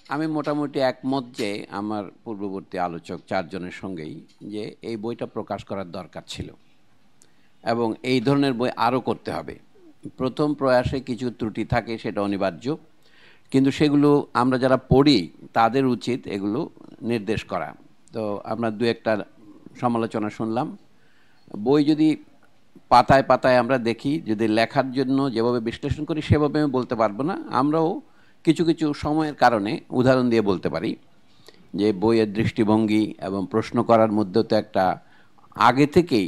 আমি মোটামুটি একমত যে আমার পূর্ববর্তী আলোচক চারজনের সঙ্গেই যে এই বইটা প্রকাশ করার দরকার ছিল এবং এই ধরনের বই আরও করতে হবে। প্রথম প্রয়াসে কিছু ত্রুটি থাকে, সেটা অনিবার্য, কিন্তু সেগুলো আমরা যারা পড়ি তাদের উচিত এগুলো নির্দেশ করা। তো আমরা দু একটা সমালোচনা শুনলাম। বই যদি পাতায় পাতায় আমরা দেখি, যদি লেখার জন্য যেভাবে বিশ্লেষণ করি সেভাবে আমি বলতে পারবো না। আমরাও কিছু কিছু সময়ের কারণে উদাহরণ দিয়ে বলতে পারি যে বইয়ের দৃষ্টিভঙ্গি এবং প্রশ্ন করার মধ্যে তো একটা আগে থেকেই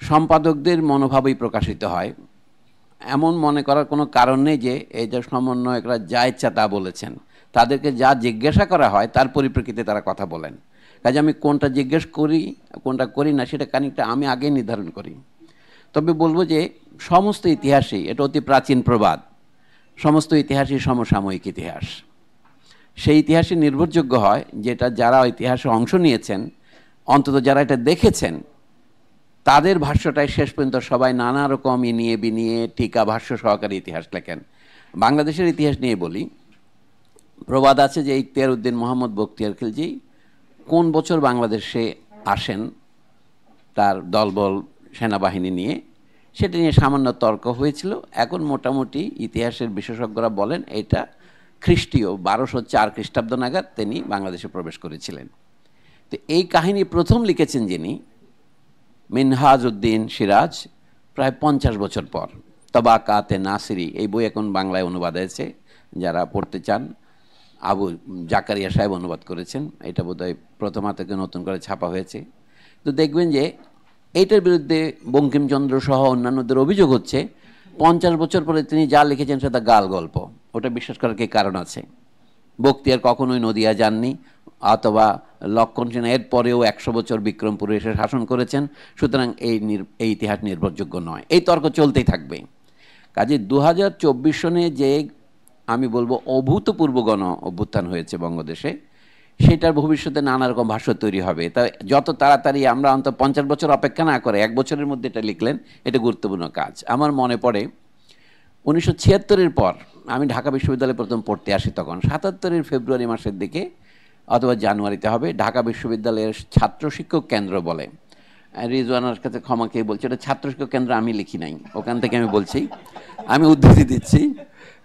সম্পাদকদের মনোভাবই প্রকাশিত হয়, এমন মনে করার কোনো কারণ নেই যে এই যে সমন্বয়করা যা ইচ্ছা তা বলেছেন। তাদেরকে যা জিজ্ঞাসা করা হয় তার পরিপ্রেক্ষিতে তারা কথা বলেন। কাজে আমি কোনটা জিজ্ঞেস করি কোনটা করি না সেটা খানিকটা আমি আগে নির্ধারণ করি। তবে বলবো যে সমস্ত ইতিহাসই, এটা অতি প্রাচীন প্রবাদ, সমস্ত ইতিহাসই সমসাময়িক ইতিহাস। সেই ইতিহাসই নির্ভরযোগ্য হয় যেটা যারা ইতিহাসে অংশ নিয়েছেন, অন্তত যারা এটা দেখেছেন, তাদের ভাষ্যটাই শেষ পর্যন্ত সবাই নানা রকম ইনিয়ে বিনিয়ে টিকা ভাষ্য সহকারে ইতিহাস লেখেন। বাংলাদেশের ইতিহাস নিয়ে বলি, প্রবাদ আছে যে ইখতিয়ার উদ্দিন মোহাম্মদ বখতিয়ার খিলজি কোন বছর বাংলাদেশে আসেন তার দলবল সেনাবাহিনী নিয়ে, সেটা নিয়ে সামান্য তর্ক হয়েছিল। এখন মোটামুটি ইতিহাসের বিশেষজ্ঞরা বলেন এটা খ্রিস্টীয় 1204 খ্রিস্টাব্দ নাগাদ তিনি বাংলাদেশে প্রবেশ করেছিলেন। তো এই কাহিনী প্রথম লিখেছেন যিনি, মিনহাজ উদ্দিন সিরাজ, প্রায় 50 বছর পর। তবাকাতে নাসিরি এই বই এখন বাংলায় অনুবাদ হয়েছে, যারা পড়তে চান। আবু জাকারিয়া সাহেব অনুবাদ করেছেন, এটা বোধহয় প্রথমা থেকে নতুন করে ছাপা হয়েছে। তো দেখবেন যে এইটার বিরুদ্ধে বঙ্কিমচন্দ্র সহ অন্যান্যদের অভিযোগ হচ্ছে 50 বছর পরে তিনি যা লিখেছেন সেটা গাল গল্প। ওটা বিশ্বাস করার কি কারণ আছে? বখতিয়ার কখনোই নদিয়া যাননি, অথবা লক্ষণ সেন এর পরেও 100 বছর বিক্রমপুরে এসে শাসন করেছেন, সুতরাং এই ইতিহাস নির্ভরযোগ্য নয়। এই তর্ক চলতেই থাকবে। কাজে 2024 সনে যে আমি বলবো অভূতপূর্ব গণ অভ্যুত্থান হয়েছে বঙ্গদেশে, সেটার ভবিষ্যতে নানা রকম ভাষ্য তৈরি হবে। তা যত তাড়াতাড়ি আমরা অন্তত 50 বছর অপেক্ষা না করে 1 বছরের মধ্যে এটা লিখলেন, এটা গুরুত্বপূর্ণ কাজ। আমার মনে পড়ে 1976-এর পর আমি ঢাকা বিশ্ববিদ্যালয়ে প্রথম পড়তে আসি, তখন 77-এর ফেব্রুয়ারি মাসের দিকে অথবা জানুয়ারিতে হবে, ঢাকা বিশ্ববিদ্যালয়ের ছাত্র শিক্ষক কেন্দ্র বলে, রিজওয়ানার কাছে ক্ষমা খেয়ে বলছি, এটা ছাত্র শিক্ষক কেন্দ্র আমি লিখি নাই, ওখান থেকে আমি বলছি, আমি উদ্ধৃতি দিচ্ছি।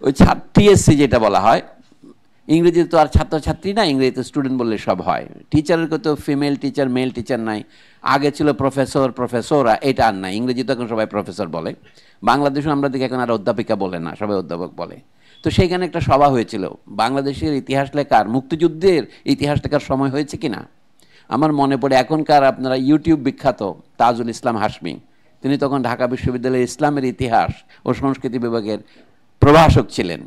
ওই টিএসসি যেটা বলা হয়, ইংরেজিতে তো আর ছাত্রছাত্রী না, ইংরেজিতে স্টুডেন্ট বললে সব হয়। টিচারের তো ফিমেল টিচার মেল টিচার নাই, আগে ছিল প্রফেসর প্রফেসররা, এটা আর নাই। ইংরেজি তো এখন সবাই প্রফেসর বলে। বাংলাদেশে আমরা দেখি এখন আর অধ্যাপিকা বলে না, সবাই অধ্যাপক বলে। তো সেইখানে একটা সভা হয়েছিল, বাংলাদেশের ইতিহাস লেখার, মুক্তিযুদ্ধের ইতিহাস লেখার সময় হয়েছে কিনা। আমার মনে পড়ে এখনকার আপনারা ইউটিউব বিখ্যাত তাজুল ইসলাম হাশমি, তিনি তখন ঢাকা বিশ্ববিদ্যালয়ের ইসলামের ইতিহাস ও সংস্কৃতি বিভাগের প্রভাষক ছিলেন।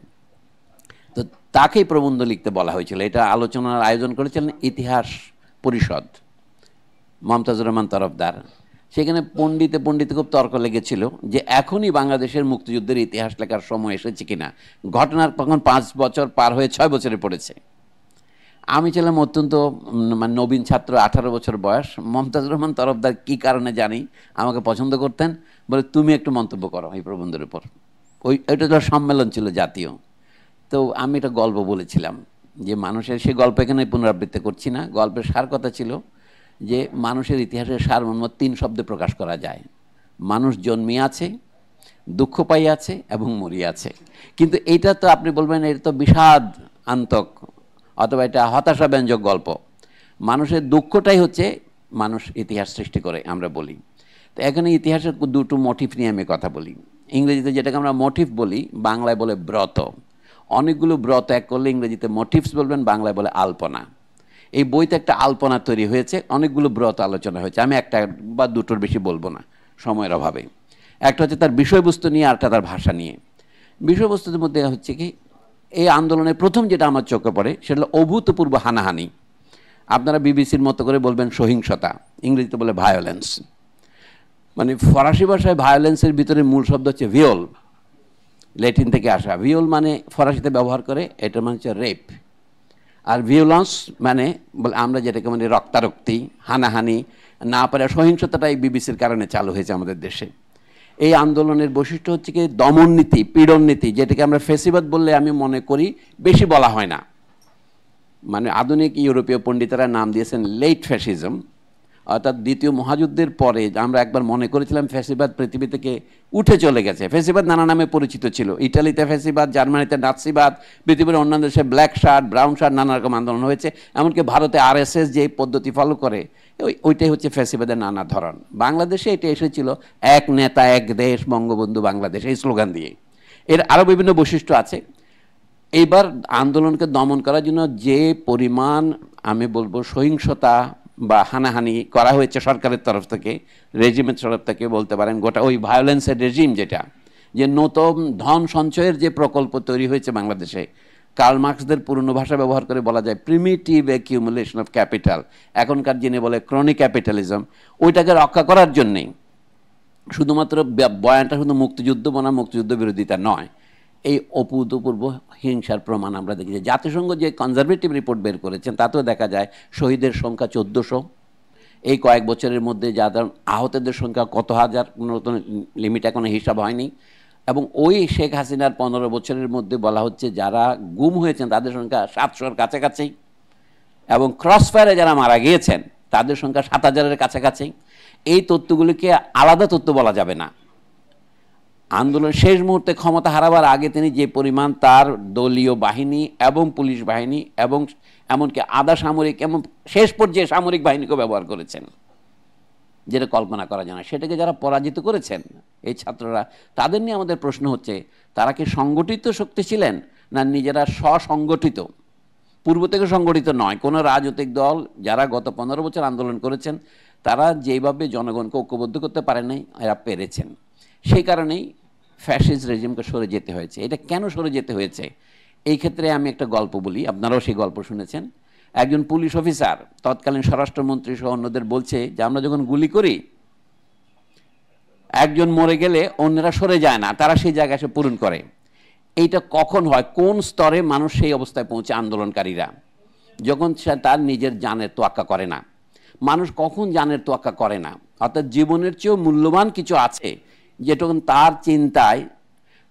তো তাকেই প্রবন্ধ লিখতে বলা হয়েছিল। এটা আলোচনার আয়োজন করেছিলেন ইতিহাস পরিষদ, মমতাজুর রহমান তরফদার। সেখানে পণ্ডিতে খুব তর্ক লেগেছিল যে এখনই বাংলাদেশের মুক্তিযুদ্ধের ইতিহাস লেখার সময় এসেছে কিনা। ঘটনার তখন 5 বছর পার হয়ে 6 বছরে পড়েছে। আমি ছিলাম অত্যন্ত নবীন ছাত্র, 18 বছর বয়স। মমতাজুর রহমান তরফদার কী কারণে জানি আমাকে পছন্দ করতেন, বলে তুমি একটু মন্তব্য করো এই প্রবন্ধের উপর। এটা তো সম্মেলন ছিল জাতীয়। তো আমি একটা গল্প বলেছিলাম যে মানুষের, সে গল্প এখানে পুনরাবৃত্তি করছি না, গল্পের সার কথা ছিল যে মানুষের ইতিহাসের সারমর্ম 3 শব্দে প্রকাশ করা যায়: মানুষ জন্মিয়াছে, দুঃখ পাইয়াছে এবং মরিয়াছে। কিন্তু এইটা তো আপনি বলবেন এটা তো বিষাদ আন্তক অথবা এটা হতাশাব্যঞ্জক গল্প। মানুষের দুঃখটাই হচ্ছে মানুষ ইতিহাস সৃষ্টি করে আমরা বলি। তো এখানে ইতিহাসের দুটো মোটিভ নিয়ে আমি কথা বলি। ইংরেজিতে যেটাকে আমরা মোটিভ বলি, বাংলায় বলে ব্রত। অনেকগুলো ব্রত এক করলে ইংরেজিতে মোটিভস বলবেন, বাংলায় বলে আলপনা। এই বইতে একটা আলপনা তৈরি হয়েছে, অনেকগুলো ব্রত আলোচনা হয়েছে। আমি একটা বা দুটোর বেশি বলবো না সময়ের অভাবে। একটা হচ্ছে তার বিষয়বস্তু নিয়ে, আরটা তার ভাষা নিয়ে। বিষয়বস্তুর মধ্যে হচ্ছে কি, এই আন্দোলনের প্রথম যেটা আমার চোখে পড়ে সেটা হলো অভূতপূর্ব হানাহানি। আপনারা বিবিসির মতো করে বলবেন সহিংসতা, ইংরেজিতে বলে ভায়োলেন্স। মানে ফরাসি ভাষায় ভায়োলেন্সের ভিতরে মূল শব্দ হচ্ছে ভিওল, ল্যাটিন থেকে আসা। ভিওল মানে ফরাসিতে ব্যবহার করে, এটার মানে হচ্ছে রেপ। আর ভিওলেন্স মানে আমরা যেটাকে মানে রক্তারক্তি, হানাহানি, না পারে সহিংসতাটাই বিবিসির কারণে চালু হয়েছে আমাদের দেশে। এই আন্দোলনের বৈশিষ্ট্য হচ্ছে কি দমন নীতি, পীড়ন নীতি, যেটাকে আমরা ফেসিবাদ বললে আমি মনে করি বেশি বলা হয় না। মানে আধুনিক ইউরোপীয় পণ্ডিতেরা নাম দিয়েছেন লেট ফ্যাসিজম, অর্থাৎ দ্বিতীয় মহাযুদ্ধের পরে আমরা একবার মনে করেছিলাম ফ্যাসিবাদ পৃথিবী থেকে উঠে চলে গেছে। ফ্যাসিবাদ নানা নামে পরিচিত ছিল, ইটালিতে ফ্যাসিবাদ, জার্মানিতে নাৎসিবাদ, পৃথিবীর অন্যান্য দেশে ব্ল্যাক শার্ট, ব্রাউন শার্ট, নানা রকম আন্দোলন হয়েছে। এমনকি ভারতে আরএসএস যে পদ্ধতি ফলো করে ওইটাই হচ্ছে ফ্যাসিবাদের নানা ধরন। বাংলাদেশে এটা এসেছিল এক নেতা এক দেশ বঙ্গবন্ধু বাংলাদেশ এই স্লোগান দিয়ে। এর আরও বিভিন্ন বৈশিষ্ট্য আছে। এইবার আন্দোলনকে দমন করার জন্য যে পরিমাণ আমি বলবো সহিংসতা বা হানাহানি করা হয়েছে সরকারের তরফ থেকে, রেজিমের তরফ থেকে বলতে পারেন, গোটা ওই ভায়োলেন্সের রেজিম, যেটা যে নতুন ধন সঞ্চয়ের যে প্রকল্প তৈরি হয়েছে বাংলাদেশে, কার্ল মার্কসদের পুরনো ভাষা ব্যবহার করে বলা যায় প্রিমিটিভ অ্যাকিউমুলেশন অফ ক্যাপিটাল, এখনকার যিনি বলে ক্রনিক ক্যাপিটালিজম, ওইটাকে রক্ষা করার জন্যেই শুধুমাত্র বয়ানটা শুধু মুক্তিযুদ্ধ বনাম মুক্তিযুদ্ধ বিরোধিতা নয়, এই অভূতপূর্ব হিংসার প্রমাণ আমরা দেখি। যে জাতিসংঘ যে কনজারভেটিভ রিপোর্ট বের করেছেন তাতেও দেখা যায় শহীদের সংখ্যা 1400, এই কয়েক বছরের মধ্যে যাদের আহতদের সংখ্যা কত হাজার, নতুন লিমিট এখনো হিসাব হয়নি। এবং ওই শেখ হাসিনার 15 বছরের মধ্যে বলা হচ্ছে যারা গুম হয়েছেন তাদের সংখ্যা 700-এর কাছাকাছি, এবং ক্রসফায়ারে যারা মারা গিয়েছেন তাদের সংখ্যা 7000-এর কাছাকাছি। এই তথ্যগুলিকে আলাদা তথ্য বলা যাবে না। আন্দোলন শেষ মুহূর্তে ক্ষমতা হারাবার আগে তিনি যে পরিমাণ তার দলীয় বাহিনী এবং পুলিশ বাহিনী এবং এমনকি আধা সামরিক এবং শেষ পর্যায়ে সামরিক বাহিনীকেও ব্যবহার করেছেন, যেটা কল্পনা করা যায় না। সেটাকে যারা পরাজিত করেছেন এই ছাত্ররা, তাদের নিয়ে আমাদের প্রশ্ন হচ্ছে তারা কি সংগঠিত শক্তি ছিলেন না নিজেরা স্বসংগঠিত? পূর্ব থেকে সংগঠিত নয় কোনো রাজনৈতিক দল যারা গত 15 বছর আন্দোলন করেছেন তারা যেভাবে জনগণকে ঐক্যবদ্ধ করতে পারেন নাই, এরা পেরেছেন। সেই কারণেই ফ্যাসিস্ট রেজিমকে সরে যেতে হয়েছে। এটা কেন সরে যেতে হয়েছে, এই ক্ষেত্রে আমি একটা গল্প বলি, আপনারাও সেই গল্প শুনেছেন। একজন পুলিশ অফিসার তৎকালীন স্বরাষ্ট্রমন্ত্রী সহ অন্যদের বলছে যে আমরা যখন গুলি করি একজন মরে গেলে অন্যরা সরে যায় না, তারা সেই জায়গায় এসে পূরণ করে। এইটা কখন হয়, কোন স্তরে মানুষ সেই অবস্থায় পৌঁছে? আন্দোলনকারীরা যখন সে তার নিজের জানের তোয়াক্কা করে না। মানুষ কখন জানের তোয়াক্কা করে না? অর্থাৎ জীবনের চেয়েও মূল্যবান কিছু আছে যেটা তার চিন্তায়,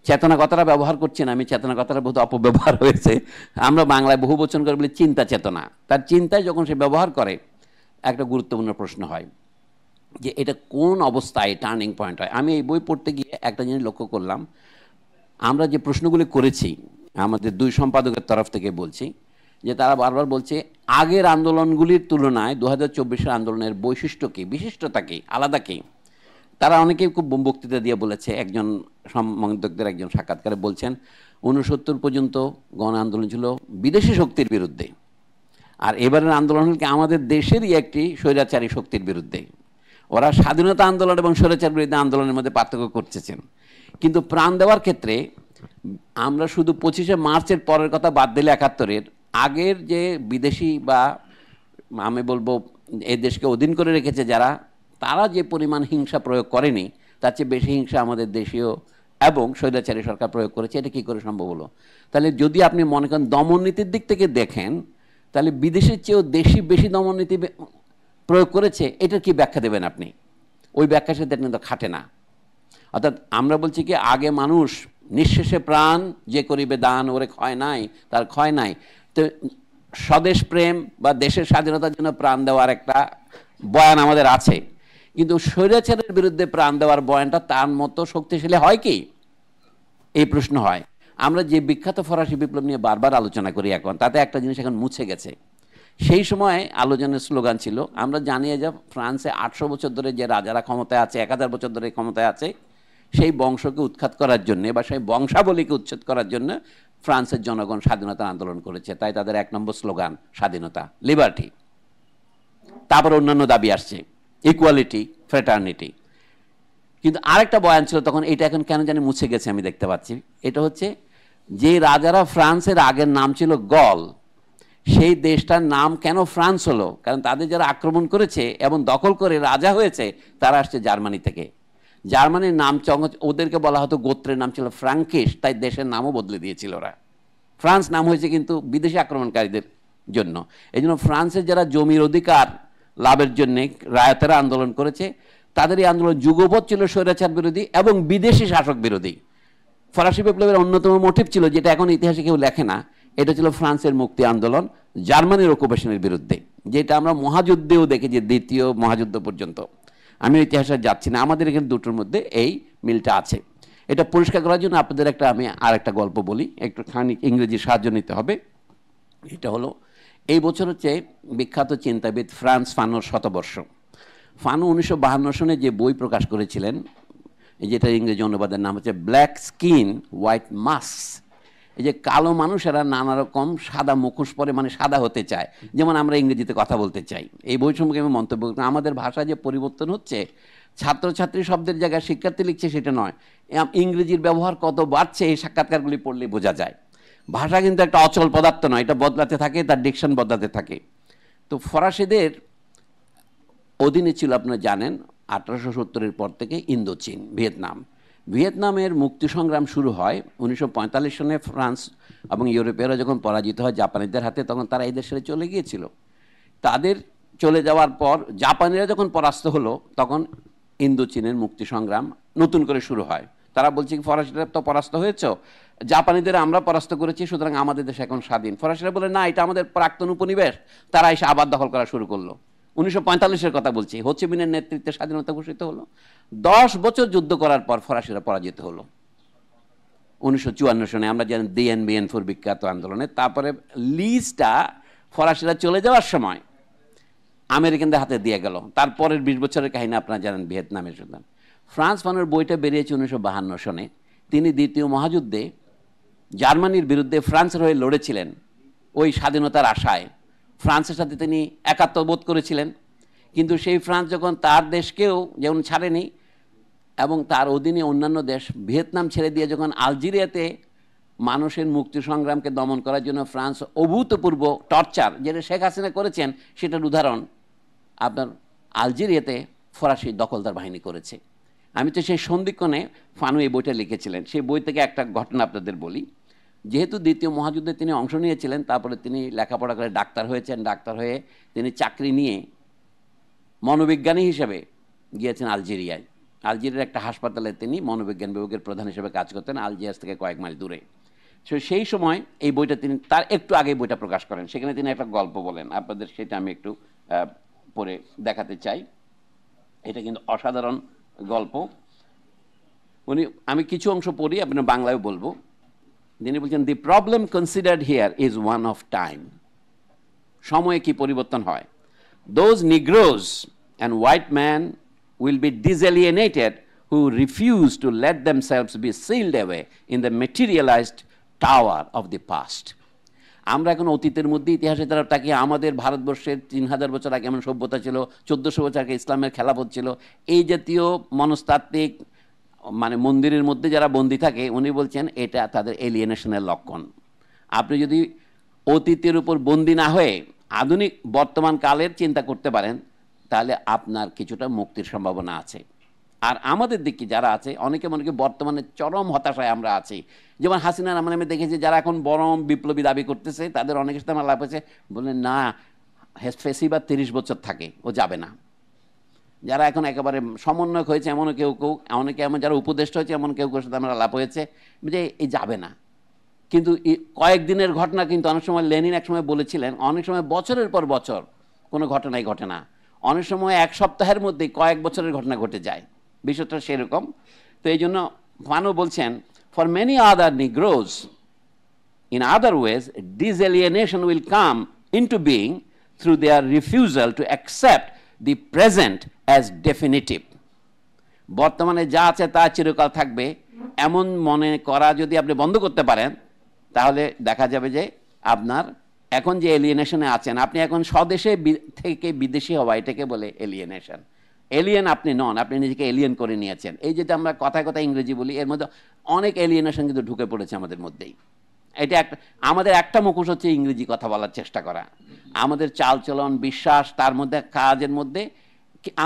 চেতনা কথাটা ব্যবহার করছি না আমি, চেতনা কথাটা বহুত অপব্যবহার হয়েছে, আমরা বাংলায় বহু বচন করে বলি চিন্তা চেতনা। তার চিন্তায় যখন সে ব্যবহার করে একটা গুরুত্বপূর্ণ প্রশ্ন হয় যে এটা কোন অবস্থায় টার্নিং পয়েন্ট হয়। আমি এই বই পড়তে গিয়ে একটা জিনিস লক্ষ্য করলাম, আমরা যে প্রশ্নগুলি করেছি আমাদের 2 সম্পাদকের তরফ থেকে বলছি যে তারা বারবার বলছে আগের আন্দোলনগুলির তুলনায় 2024-এর আন্দোলনের বৈশিষ্ট্য কী, বিশিষ্টতা কী, আলাদা কী। তারা অনেকেই খুব বক্তৃতা দিয়ে বলেছে। একজন সম্পাদকদের একজন সাক্ষাৎকারে বলছেন 69 পর্যন্ত গণ আন্দোলন ছিল বিদেশি শক্তির বিরুদ্ধে, আর এবারের আন্দোলন হল কি আমাদের দেশেরই একটি স্বৈরাচারী শক্তির বিরুদ্ধে। ওরা স্বাধীনতা আন্দোলন এবং স্বৈরাচার বিরুদ্ধে আন্দোলনের মধ্যে পার্থক্য করতেছেন। কিন্তু প্রাণ দেওয়ার ক্ষেত্রে আমরা শুধু 25শে মার্চের পরের কথা বাদ দিলে 71-এর আগের যে বিদেশি বা আমি বলবো এই দেশকে অধীন করে রেখেছে যারা, তারা যে পরিমাণ হিংসা প্রয়োগ করেনি তার চেয়ে বেশি হিংসা আমাদের দেশীয় এবং স্বৈরাচারী সরকার প্রয়োগ করেছে। এটা কী করে সম্ভব হলো? তাহলে যদি আপনি মনে করেন দমন নীতির দিক থেকে দেখেন, তাহলে বিদেশের চেয়েও দেশি বেশি দমন নীতি প্রয়োগ করেছে, এটার কি ব্যাখ্যা দেবেন আপনি? ওই ব্যাখ্যার সাথে কিন্তু খাটে না। অর্থাৎ আমরা বলছি কি আগে মানুষ নিঃশেষে প্রাণ যে করিবে দান ওরে ক্ষয় নাই, তার ক্ষয় নাই। তো স্বদেশ প্রেম বা দেশের স্বাধীনতার জন্য প্রাণ দেওয়ার একটা বয়ান আমাদের আছে, কিন্তু স্বৈরাচারের বিরুদ্ধে প্রাণ দেওয়ার বয়ানটা তার মতো শক্তিশালী হয় কি, এই প্রশ্ন হয়। আমরা যে বিখ্যাত ফরাসি বিপ্লব নিয়ে বারবার আলোচনা করি এখন, তাতে একটা জিনিস এখন মুছে গেছে। সেই সময় আলোচনার স্লোগান ছিল আমরা জানিয়ে যে ফ্রান্সে 800 বছর ধরে যে রাজারা ক্ষমতায় আছে, 1000 বছর ধরে ক্ষমতায় আছে, সেই বংশকে উৎখাত করার জন্য বা সেই বংশাবলীকে উচ্ছেদ করার জন্য ফ্রান্সের জনগণ স্বাধীনতার আন্দোলন করেছে। তাই তাদের 1 নম্বর স্লোগান স্বাধীনতা, লিবার্টি। তারপর অন্যান্য দাবি আসছে, ইকুয়ালিটি, ফ্রেটার্নিটি। কিন্তু আরেকটা বয়ান ছিল তখন, এটা এখন কেন জানি মুছে গেছে আমি দেখতে পাচ্ছি। এটা হচ্ছে যে রাজারা ফ্রান্সের আগের নাম ছিল গল, সেই দেশটার নাম কেন ফ্রান্স হলো? কারণ তাদের যারা আক্রমণ করেছে এবং দখল করে রাজা হয়েছে তারা আসছে জার্মানি থেকে। জার্মানির নাম ওদেরকে বলা হতো, গোত্রের নাম ছিল ফ্রাঙ্কিশ, তাই দেশের নামও বদলে দিয়েছিল ওরা। ফ্রান্স নাম হয়েছে কিন্তু বিদেশি আক্রমণকারীদের জন্য। এই জন্য ফ্রান্সের যারা জমির অধিকার লাভের জন্যে রায়তেরা আন্দোলন করেছে, তাদের এই আন্দোলন যুগপৎ ছিল স্বৈরাচার বিরোধী এবং বিদেশি শাসক বিরোধী। ফরাসি বিপ্লবের অন্যতম মোটিভ ছিল, যেটা এখন ইতিহাসে কেউ লেখে না, এটা ছিল ফ্রান্সের মুক্তি আন্দোলন জার্মানির অকুপেশনের বিরুদ্ধে, যেটা আমরা মহাযুদ্ধেও দেখেছি, দ্বিতীয় মহাযুদ্ধ পর্যন্ত। আমি ইতিহাসে যাচ্ছি না, আমাদের এখানে দুটোর মধ্যে এই মিলটা আছে। এটা পরিষ্কার করার জন্য আপনাদের আমি আর একটা গল্প বলি, একটু খানিক ইংরেজি সাহায্য নিতে হবে। এটা হলো এই বছর হচ্ছে বিখ্যাত চিন্তাবিদ ফ্রান্স ফানোর শতবর্ষ। ফানো 1952 সনে যে বই প্রকাশ করেছিলেন, যেটা ইংরেজি অনুবাদের নাম হচ্ছে ব্ল্যাক স্কিন হোয়াইট মাস্ক। এই যে কালো মানুষেরা নানা রকম সাদা মুখোশ পরে, মানে সাদা হতে চায়, যেমন আমরা ইংরেজিতে কথা বলতে চাই। এই বই সম্পর্কে আমি মন্তব্য করি, আমাদের ভাষা যে পরিবর্তন হচ্ছে, ছাত্রছাত্রী শব্দের জায়গায় শিক্ষার্থী লিখছে সেটা নয়, ইংরেজির ব্যবহার কত বাড়ছে এই সাক্ষাৎকারগুলি পড়লে বোঝা যায়। ভাষা কিন্তু একটা অচল পদার্থ নয়, এটা বদলাতে থাকে, তার ডিকশন বদলাতে থাকে। তো ফরাসিদের অধীনে ছিল, আপনারা জানেন, 1870-এর পর থেকে ইন্দোচীন, ভিয়েতনামের মুক্তি সংগ্রাম শুরু হয় 1945 সনে। ফ্রান্স এবং ইউরোপীয়রা যখন পরাজিত হয় জাপানিদের হাতে, তখন তারা এই দেশে চলে গিয়েছিল। তাদের চলে যাওয়ার পর জাপানিরা যখন পরাস্ত হলো, তখন ইন্দোচীনের মুক্তি সংগ্রাম নতুন করে শুরু হয়। তারা বলছে কি, ফরাসিরা তো পরাস্ত হয়েছ, জাপানিদের আমরা পরাস্ত করেছি, সুতরাং আমাদের দেশ এখন স্বাধীন। ফরাসিরা বলে না, এটা আমাদের প্রাক্তন উপনিবেশ। তারা এসে আবার দখল করা শুরু করলো। 1945-এর কথা বলছি, হো চি মিনের নেতৃত্বে স্বাধীনতা ঘোষিত হলো। 10 বছর যুদ্ধ করার পর ফরাসিরা পরাজিত হলো 1954 সনে। আমরা জানি ডিএন বিএন-ফোর বিখ্যাত আন্দোলনে। তারপরে লিজটা ফরাসিরা চলে যাওয়ার সময় আমেরিকানদের হাতে দিয়ে গেল। তারপরের 20 বছরের কাহিনী আপনারা জানেন ভিয়েতনামের যুদ্ধ। ফ্রান্স ফানোর বইটা বেরিয়েছে 1952 সনে। তিনি দ্বিতীয় মহাযুদ্ধে জার্মানির বিরুদ্ধে ফ্রান্সের হয়ে লড়েছিলেন ওই স্বাধীনতার আশায়। ফ্রান্সের সাথে তিনি একাত্মবোধ করেছিলেন, কিন্তু সেই ফ্রান্স যখন তার দেশকেও যেমন ছাড়েনি, এবং তার অধীনে অন্যান্য দেশ ভিয়েতনাম ছেড়ে দিয়ে যখন আলজেরিয়াতে মানুষের মুক্তি সংগ্রামকে দমন করার জন্য ফ্রান্স অভূতপূর্ব টর্চার, যেটা শেখ হাসিনা করেছেন, সেটার উদাহরণ আপনার আলজেরিয়াতে ফরাসি দখলদার বাহিনী করেছে। আমি তো সেই সন্ধিক্ষণে ফানু এই বইটা লিখেছিলেন। সেই বই থেকে একটা ঘটনা আপনাদের বলি। যেহেতু দ্বিতীয় মহাযুদ্ধে তিনি অংশ নিয়েছিলেন, তারপরে তিনি লেখাপড়া করে ডাক্তার হয়েছেন। ডাক্তার হয়ে তিনি চাকরি নিয়ে মনোবিজ্ঞানী হিসেবে গিয়েছেন আলজেরিয়ায়। আলজেরিয়ার একটা হাসপাতালে তিনি মনোবিজ্ঞান বিভাগের প্রধান হিসেবে কাজ করতেন, আলজিয়াস থেকে কয়েক মাইল দূরে। সেই সময় এই বইটা তিনি, তার একটু আগে বইটা প্রকাশ করেন। সেখানে তিনি একটা গল্প বলেন, আপনাদের সেটা আমি একটু পড়ে দেখাতে চাই। এটা কিন্তু অসাধারণ গল্প। আমি কিছু অংশ পড়ি, আপনার বাংলায় বলবো। তিনি বলছেন, the problem considered here is one of time. সময়ে কি পরিবর্তন হয়। Those negroes and white man will be disalienated who refuse to let themselves be sealed away in the materialized tower of the past. আমরা এখন অতীতের মধ্যে ইতিহাসে তারা তাকিয়ে আমাদের ভারতবর্ষের 3000 বছর আগে এমন সভ্যতা ছিল, 1400 বছর আগে ইসলামের খেলাফত ছিল, এই জাতীয় মনস্তাত্ত্বিক মানে মন্দিরের মধ্যে যারা বন্দী থাকে, উনি বলছেন এটা তাদের এলিয়েনেশনের লক্ষণ। আপনি যদি অতীতের উপর বন্দী না হয়ে আধুনিক বর্তমান কালের চিন্তা করতে পারেন, তাহলে আপনার কিছুটা মুক্তির সম্ভাবনা আছে। আর আমাদের দিকে যারা আছে, অনেকে বর্তমানে চরম হতাশায় আমরা আছি। যেমন হাসিনা রহমান, আমি দেখেছি যারা এখন বরং বিপ্লবী দাবি করতেছে, তাদের অনেকের সাথে আমার লাভ হয়েছে, বললেন না ফেসিবাদ 30 বছর থাকে, ও যাবে না। যারা এখন একেবারে সমন্বয়ক হয়েছে, এমনও কেউ কেউ, অনেকে এমন যারা উপদেষ্টা হয়েছে, এমন কেউ কেউ সাথে আমরা লাভ হয়েছে যে এই যাবে না। কিন্তু কয়েকদিনের ঘটনা, কিন্তু অনেক সময় লেনিন এক সময় বলেছিলেন, অনেক সময় বছরের পর বছর কোনো ঘটনাই ঘটে না, অনেক সময় এক সপ্তাহের মধ্যে কয়েক বছরের ঘটনা ঘটে যায়। বিষয়টা সেরকম। তো এই জন্য ফানো বলছেন, for many other negroes in other ways disalienation will come into being through their refusal to accept the present as definitive. বর্তমানে যা আছে তা চিরকাল থাকবে এমন মনে করা যদি আপনি বন্ধ করতে পারেন, তাহলে দেখা যাবে যে আপনার এখন যে এলিয়েনেশনে আছেন, আপনি এখন স্বদেশে থেকে বিদেশি হওয়া, এটাকে বলে এলিয়েনেশন। এলিয়েন আপনি নন, আপনি নিজেকে এলিয়েন করে নিয়েছেন। এই যেটা আমরা কথায় কথায় ইংরেজি বলি, এর মধ্যে অনেক এলিয়েনেশন কিন্তু ঢুকে পড়েছে আমাদের মধ্যেই। এটা একটা, আমাদের একটা মুখোশ হচ্ছে ইংরেজি কথা বলার চেষ্টা করা, আমাদের চালচলন, বিশ্বাস, তার মধ্যে কাজের মধ্যে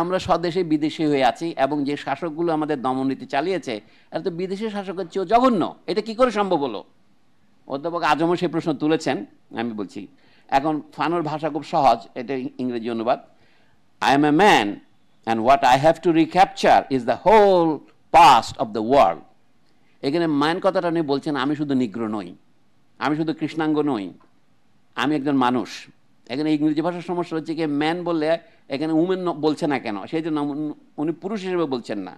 আমরা স্বদেশে বিদেশি হয়ে আছি। এবং যে শাসকগুলো আমাদের দমননীতি চালিয়েছে, এটা তো বিদেশি শাসকের চেয়েও জঘন্য। এটা কি করে সম্ভব হলো? অধ্যাপক আজমও সেই প্রশ্ন তুলেছেন। আমি বলছি, এখন ফানোর ভাষা খুব সহজ, এটা ইংরেজি অনুবাদ। I am a man and what I have to recapture is the whole past of the world. এখানে ম্যান কথাটা উনি বলছেন, আমি শুধু নিগ্রো নই, আমি শুধু কৃষ্ণাঙ্গ নই, আমি একজন মানুষ। এখানে ইংরেজি ভাষার সমস্যা হচ্ছে কি, ম্যান বললে এখানে উমেন বলছে না কেন, সেই জন্য উনি পুরুষ হিসেবে বলছেন না,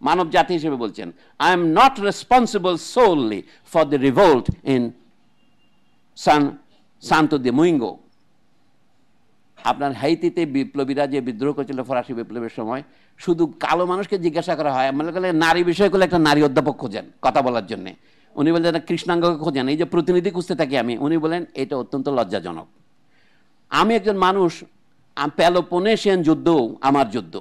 মানব জাতি হিসেবে বলছেন। I am not responsible solely for the revolt in Santo Domingo. আপনার হাইতিতে বিপ্লবীরা যে বিদ্রোহ করেছিল ফরাসি বিপ্লবের সময়, শুধু কালো মানুষকে জিজ্ঞাসা করা হয়, মনে করলে নারী বিষয় করলে একটা নারী অধ্যাপক খোঁজেন কথা বলার জন্য, উনি বললেন কৃষ্ণাঙ্গকে খোঁজেন, এই যে প্রতিনিধি খুঁজতে থাকি আমি, উনি বলেন এটা অত্যন্ত লজ্জাজনক। আমি একজন মানুষ, পেলোপনেশিয়ান যুদ্ধ আমার যুদ্ধ,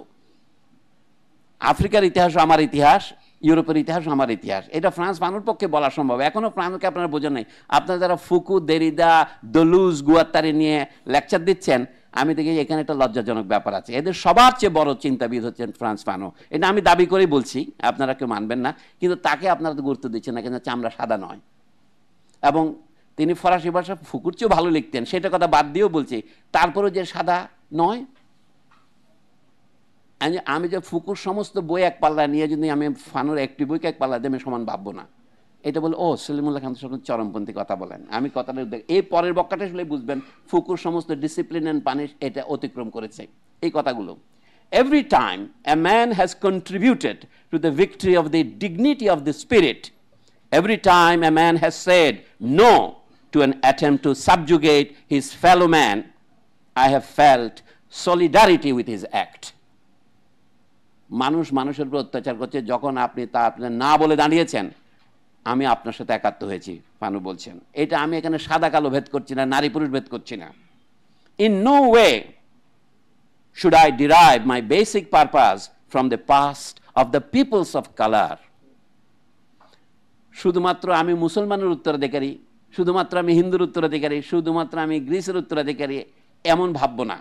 আফ্রিকার ইতিহাস আমার ইতিহাস, ইউরোপের ইতিহাস আমার ইতিহাস। এটা ফ্রান্স ফানুর পক্ষে বলা সম্ভব। এখনো ফ্রান্সকে আপনারা বোঝেন নাই। আপনারা যারা ফুকু, দেরিদা, দলুজ, গুয়াত্তারি নিয়ে লেকচার দিচ্ছেন, আমি দেখি এখানে একটা লজ্জাজনক ব্যাপার আছে। এদের সবার চেয়ে বড় চিন্তাবিদ হচ্ছেন ফ্রান্স ফানো। এটা আমি দাবি করেই বলছি, আপনারা কেউ মানবেন না, কিন্তু তাকে আপনারা তো গুরুত্ব দিচ্ছেন না, কিন্তু চামড়া সাদা নয়। এবং তিনি ফরাসি ভাষা ফুকুর চেয়েও ভালো লিখতেন, সেটা কথা বাদ দিয়েও বলছি, তারপরেও যে সাদা নয়। আমি যে ফুকুর সমস্ত বই এক পাল্লা নিয়ে যদি আমি ফানুর একটি বইকে এক পাল্লা দিয়ে আমি সমান ভাববো না। এটা বলে ও সলিমুল্লাহ খান চরমপন্থী কথা বলেন। আমি কথাটা এই পরের বক্কাটা শুনে বুঝবেন ফুকুর সমস্ত ডিসিপ্লিন অ্যান্ড পানিশ এটা অতিক্রম করেছে এই কথাগুলো। Every time a man has contributed to the victory of the dignity of the spirit, every time a man has said no to an attempt to subjugate his fellow man, I have felt solidarity with his act. মানুষ মানুষের উপর অত্যাচার করছে, যখন আপনি তা আপনি না বলে দাঁড়িয়েছেন, আমি আপনার সাথে একাত্ম হয়েছি, ফানু বলছেন। এটা আমি এখানে সাদা কালো ভেদ করছি না, নারী পুরুষ ভেদ করছি না। In no way should I derive my basic purpose from the past of the peoples of color. শুধুমাত্র আমি মুসলমানের উত্তরাধিকারী, শুধুমাত্র আমি হিন্দুর উত্তরাধিকারী, শুধুমাত্র আমি গ্রিসের উত্তরাধিকারী, এমন ভাববো না।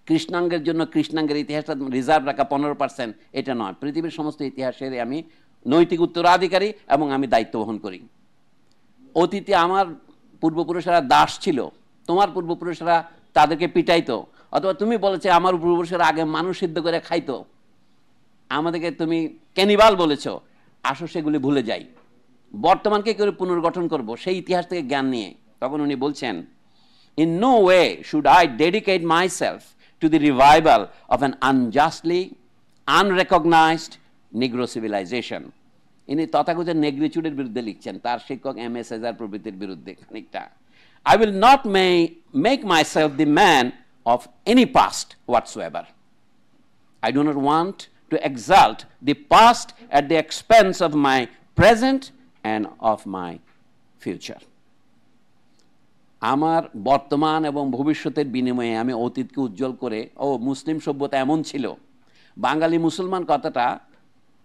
কৃষ্ণাঙ্গের জন্য কৃষ্ণাঙ্গের ইতিহাসটা রিজার্ভ রাখা 15% এটা নয়। পৃথিবীর সমস্ত ইতিহাসের আমি নৈতিক উত্তরাধিকারী এবং আমি দায়িত্ব বহন করি। অতীতে আমার পূর্বপুরুষেরা দাস ছিল, তোমার পূর্বপুরুষেরা তাদেরকে পিটাইতো, অথবা তুমি বলেছে আমার পূর্বপুরুষেরা আগে মানুষ সিদ্ধ করে খাইতো, আমাদেরকে তুমি ক্যানিবাল বলেছ। আসো সেগুলি ভুলে যাই, বর্তমানকে করে পুনর্গঠন করব সেই ইতিহাস থেকে জ্ঞান নিয়ে। তখন উনি বলছেন, in no way should I dedicate myself to the revival of an unjustly unrecognized Negro civilization. ইনি তথাকথিত নেগ্রিচুডের বিরুদ্ধে লিখছেন, তার শিক্ষক এম এস এজার প্রভৃতির বিরুদ্ধে খানিকটা। I will not make myself the man of any past whatsoever. I do not want to exalt the past at the expense of my present and of my future. আমার বর্তমান এবং ভবিষ্যতের বিনিময়ে আমি অতীতকে উজ্জ্বল করে, ও মুসলিম সভ্যতা এমন ছিল, বাঙালি মুসলমান কথাটা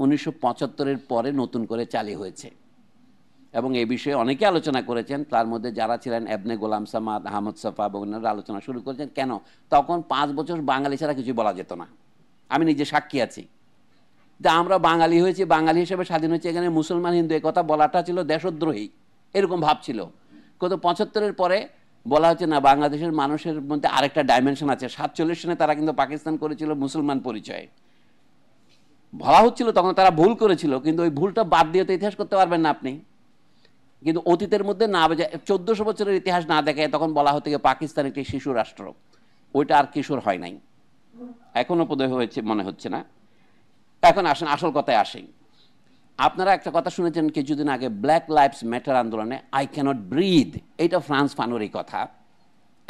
1975-এর পরে নতুন করে চালু হয়েছে এবং এই বিষয়ে অনেকে আলোচনা করেছেন। তার মধ্যে যারা ছিলেন এবনে গোলাম সামাদ, আহমদ সাফা বগুনারা আলোচনা শুরু করেছেন। কেন? তখন 5 বছর বাঙালি ছাড়া কিছু বলা যেত না। আমি নিজে সাক্ষী আছি যে আমরা বাঙালি হয়েছি, বাঙালি হিসেবে স্বাধীন হয়েছে, এখানে মুসলমান হিন্দু এ কথা বলাটা ছিল দেশদ্রোহী, এরকম ভাব ছিল। কত 75-এর পরে বলা হচ্ছে না, বাংলাদেশের মানুষের মধ্যে আরেকটা ডাইমেনশন আছে। 47 সনে তারা কিন্তু পাকিস্তান করেছিল মুসলমান পরিচয়ে, বলা হচ্ছিল তখন তারা ভুল করেছিল, কিন্তু ওই ভুলটা বাদ দিয়ে তো ইতিহাস করতে পারবেন না আপনি। কিন্তু অতীতের মধ্যে না 1400 বছরের ইতিহাস না দেখে তখন বলা হতে গিয়ে পাকিস্তান একটি শিশু রাষ্ট্র, ওইটা আর কিশোর হয় নাই, এখনো বোধহয় হয়েছে মনে হচ্ছে না। এখন আসেন আসল কথায় আসেন। আপনারা একটা কথা শুনেছেন কিছুদিন আগে, ব্ল্যাক লাইভস ম্যাটার আন্দোলনে আই ক্যানট ব্রিথ, এটা ফ্রান্স ফানোর এই কথা,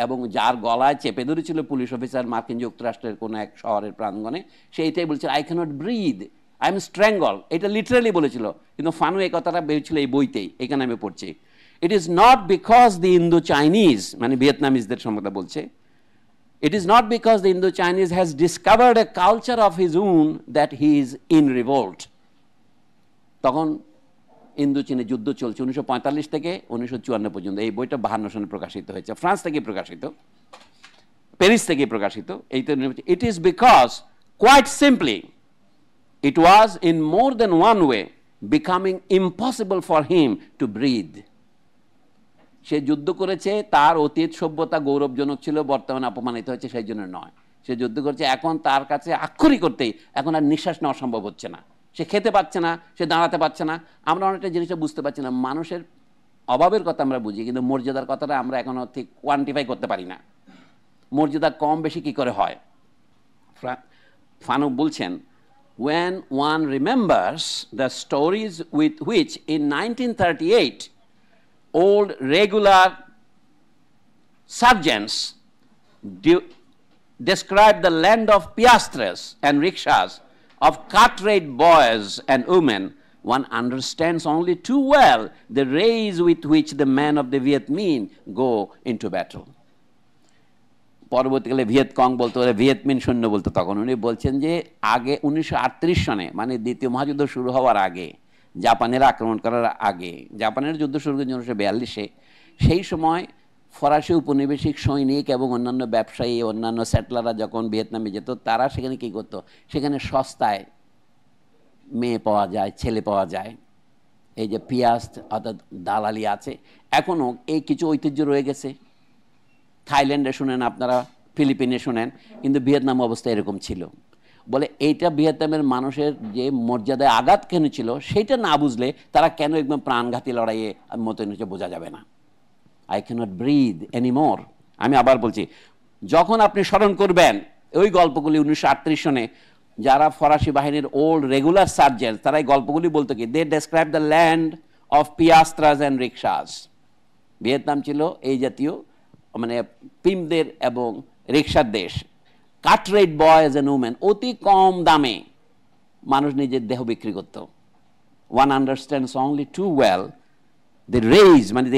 এবং যার গলায় চেপে ধরেছিল পুলিশ অফিসার মার্কিন যুক্তরাষ্ট্রের কোনো এক শহরের প্রাঙ্গণে, সেইটাই বলছিল I cannot breathe, I am strangle, এটা লিটারালি বলেছিল। কিন্তু ফানু এই কথাটা বেরিয়েছিল এই বইতেই, এখানে আমি পড়ছি। It is not because the Indo Chinese, মানে ভিয়েতনামিজদের সম্বন্ধে বলছে, it is not because the Indo-Chinese has discovered a culture of his own that he is in revolt. তখন ইন্দো চীনে যুদ্ধ চলছে 1945 থেকে 1954 পর্যন্ত। এই বইটা 52 সনে প্রকাশিত হয়েছে, ফ্রান্স থেকে প্রকাশিত, প্যারিস থেকে প্রকাশিত। It is because quite simply it was in more than one way becoming impossible for him to breathe. সে যুদ্ধ করেছে, তার অতীত সভ্যতা গৌরবজনক ছিল, বর্তমানে অপমানিত হয়েছে, সেই জন্য নয়। সে যুদ্ধ করছে, এখন তার কাছে আক্ষরিক করতেই এখন আর নিঃশ্বাস নেওয়া সম্ভব হচ্ছে না, সে খেতে পাচ্ছে না, সে দাঁড়াতে পারছে না। আমরা অনেকটা জিনিসটা বুঝতে পারছি না, মানুষের অভাবের কথা আমরা বুঝি, কিন্তু মর্যাদার কথাটা আমরা এখনো ঠিক কোয়ান্টিফাই করতে পারি না। মর্যাদা কম বেশি কি করে হয়? ফানুক বলছেন, when one remembers the stories with which in 1938 old regular sergeants described the land of piastres and rickshaws, of cut-rate boys and women, one understands only too well the rage with which the men of the Viet Minh go into battle. পরবর্তীকালে Viet কং বলতো, Viet মিন সৈন্য বলতো। তখন উনি বলছেন যে আগে 1938 সনে, মানে দ্বিতীয় মহাযুদ্ধ শুরু হওয়ার আগে, জাপানের আক্রমণ করার আগে, জাপানের যুদ্ধ শুরু করেছে 1942-এ, সেই সময় ফরাসি উপনিবেশিক সৈনিক এবং অন্যান্য ব্যবসায়ী, অন্যান্য সেটলাররা যখন ভিয়েতনামে যেত, তারা সেখানে কী করতো, সেখানে সস্তায় মেয়ে পাওয়া যায়, ছেলে পাওয়া যায়। এই যে পিয়াজ অর্থাৎ দালালি আছে, এখনও এই কিছু ঐতিহ্য রয়ে গেছে। থাইল্যান্ডে শুনেন আপনারা, ফিলিপিনে শুনেন, কিন্তু ভিয়েতনাম অবস্থা এরকম ছিল। বলে এইটা ভিয়েতনামের মানুষের যে মর্যাদায় আঘাত কেন ছিল, সেইটা না বুঝলে তারা কেন একদম প্রাণঘাতী লড়াইয়ে মতো নিচে বোঝা যাবে না। I cannot breathe anymore. আমি আবার বলছি, যখন আপনি স্মরণ করবেন ওই গল্পগুলি 1938 সনে, যারা ফরাসি বাহিনীর ওল্ড রেগুলার সার্জেন্ট, তারা এই গল্পগুলি বলতো কি, they describe the land of piastres and rickshaws. Vietnam ছিল এই জাতীয় মানে পিমদের এবং রিক্সার দেশ। Cut rate boys and women, অতি কম দামে মানুষ নিজের দেহ বিক্রি করত। One understands only too well the rage, মানে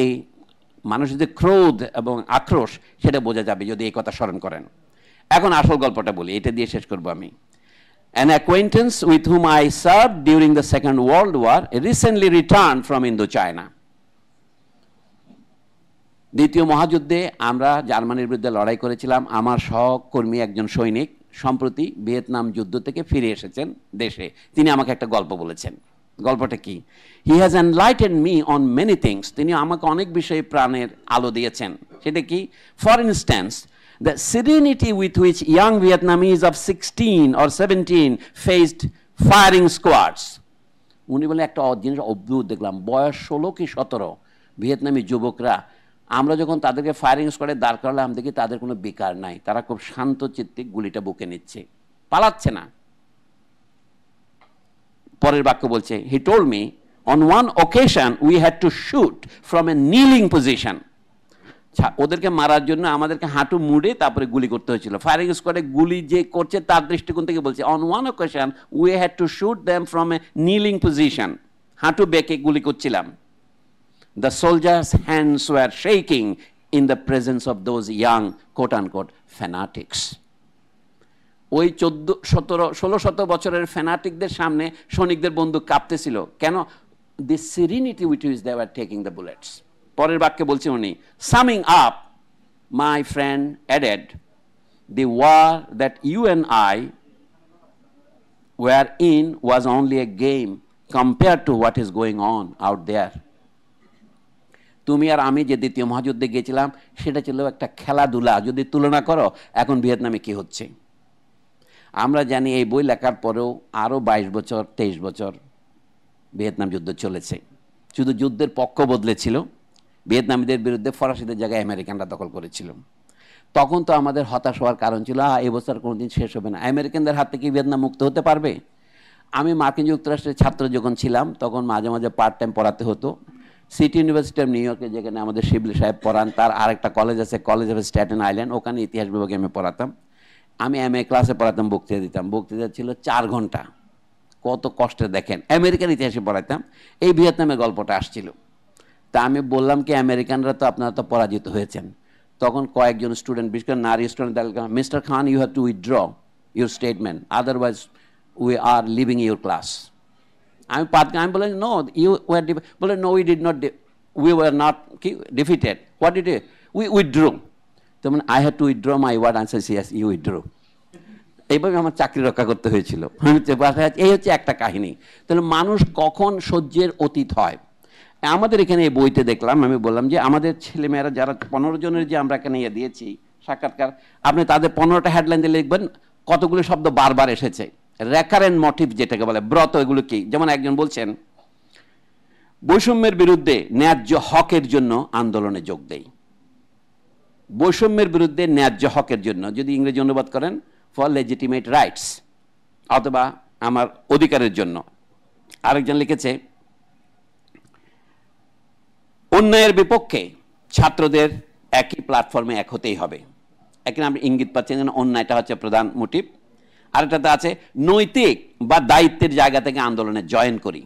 মানুষের যে ক্রোধ এবং আক্রোশ, সেটা বোঝা যাবে যদি এই কথা স্মরণ করেন। এখন আসল গল্পটা বলি, এটা দিয়ে শেষ করবো আমি। An acquaintance with whom I served during the Second World War recently returned from Indochina. দ্বিতীয় মহাযুদ্ধে আমরা জার্মানির বিরুদ্ধে লড়াই করেছিলাম। আমার সহকর্মী একজন সৈনিক সম্প্রতি ভিয়েতনাম যুদ্ধ থেকে ফিরে এসেছেন দেশে। তিনি আমাকে একটা গল্প বলেছেন। গল্পটা কি? He has enlightened me on many things. তিনি আমাকে অনেক বিষয়ে প্রাণের আলো দিয়েছেন। সেটা কি? For instance, the serenity with which young Vietnamese of 16 or 17 faced firing squads. উনি বলে একটা জিনিস অদ্ভুত দেখলাম, বয়স 16 কি 17 ভিয়েতনামি যুবকরা, আমরা যখন তাদেরকে ফায়ারিং স্কোয়াডে দাঁড় করালাম, দেখি তাদের কোনো বিকার নাই, তারা খুব শান্ত চিত্তে গুলিটা বুকে নিচ্ছে, পালাচ্ছে না। পরের বাক্য বলছে, he told me on one occasion we had to shoot from a kneeling position. ওদেরকে মারার জন্য আমাদেরকে হাঁটু মুড়ে তারপরে গুলি করতে হয়েছিল। ফায়ারিং স্কোয়াডে গুলি যে করছে তার দৃষ্টিকোণ থেকে বলছে, on one occasion we had to shoot them from a kneeling position, হাঁটু বেঁকে গুলি করছিলাম। The soldiers hands were shaking in the presence of those young quote unquote fanatics. ওই 16-17 বছরের ফ্যানাটিকদের সামনে সৈনিকদের বন্দুক কাঁপতেছিল। কেন? The serenity with which they were taking the bullets. পরের বাক্যে বলছে উনি, summing up my friend added, the war that you and I were in was only a game compared to what is going on out there. তুমি আর আমি যে দ্বিতীয় মহাযুদ্ধে গিয়েছিলাম সেটা ছিল একটা খেলাধুলা, যদি তুলনা করো এখন ভিয়েতনামে কি হচ্ছে। আমরা জানি এই বই লেখার পরেও আরও 22 বছর 23 বছর ভিয়েতনাম যুদ্ধ চলেছে। শুধু যুদ্ধের পক্ষ বদলেছিল, ভিয়েতনামীদের বিরুদ্ধে ফরাসিদের জায়গায় আমেরিকানরা দখল করেছিল। তখন তো আমাদের হতাশ হওয়ার কারণ ছিল, এবছর কোনোদিন শেষ হবে না, আমেরিকানদের হাত থেকে ভিয়েতনাম মুক্ত হতে পারবে। আমি মার্কিন যুক্তরাষ্ট্রের ছাত্র যখন ছিলাম তখন মাঝে মাঝে পার্ট টাইম পড়াতে হতো। সিটি ইউনিভার্সিটি অফ নিউ ইয়র্কে, যেখানে আমাদের শিবলি সাহেব পড়ান, তার আরেকটা কলেজ আছে, কলেজ অফ স্ট্যাটেন আইল্যান্ড, ওখানে ইতিহাস বিভাগে আমি পড়াতাম। আমি MA ক্লাসে পড়াতাম, বক্তৃতা দিতাম। বক্তৃতা ছিল 4 ঘন্টা। কত কষ্টে দেখেন, আমেরিকান ইতিহাসে পড়াতাম। এই ভিয়েতনামের গল্পটা আসছিল। তা আমি বললাম কি, আমেরিকানরা তো আপনারা তো পরাজিত হয়েছেন। তখন কয়েকজন স্টুডেন্ট, বিশেষ করে নারী student, mister Khan you have to withdraw your statement, otherwise we are leaving your class. আমি বললাম নো ইউ ওয়ার, বলে no we did not, we were not কি defeated, what did we withdraw. তো মানে I have to withdraw my word, answer yes you withdraw. এইভাবে আমার চাকরি রক্ষা করতে হয়েছিল। এই হচ্ছে একটা কাহিনী। তাহলে মানুষ কখন সহ্যের অতীত হয়। আমাদের এখানে এই বইতে দেখলাম, আমি বললাম যে আমাদের ছেলেমেয়েরা যারা 15 জনের যে আমরা এখানে দিয়েছি সাক্ষাৎকার, আপনি তাদের 15টা হেডলাইন দিয়ে লিখবেন কতগুলো শব্দ বারবার এসেছে, রেকারেন্ট মোটিভ যেটাকে বলে, ব্রত। এগুলো কি? যেমন একজন বলছেন, বৈষম্যের বিরুদ্ধে ন্যায্য হকের জন্য আন্দোলনে যোগ দেই। বৈষম্যের বিরুদ্ধে ন্যায্য হকের জন্য, যদি ইংরেজি অনুবাদ করেন ফর লেজিটিমেট রাইটস, অথবা আমার অধিকারের জন্য। আরেকজন লিখেছে অন্যায়ের বিপক্ষে ছাত্রদের একই প্ল্যাটফর্মে এক হতেই হবে। এখানে আপনি ইঙ্গিত পাচ্ছেন অন্যায়টা হচ্ছে প্রধান মোটিভ। আরেকটাতে আছে নৈতিক বা দায়িত্বের জায়গা থেকে আন্দোলনে জয়েন করি।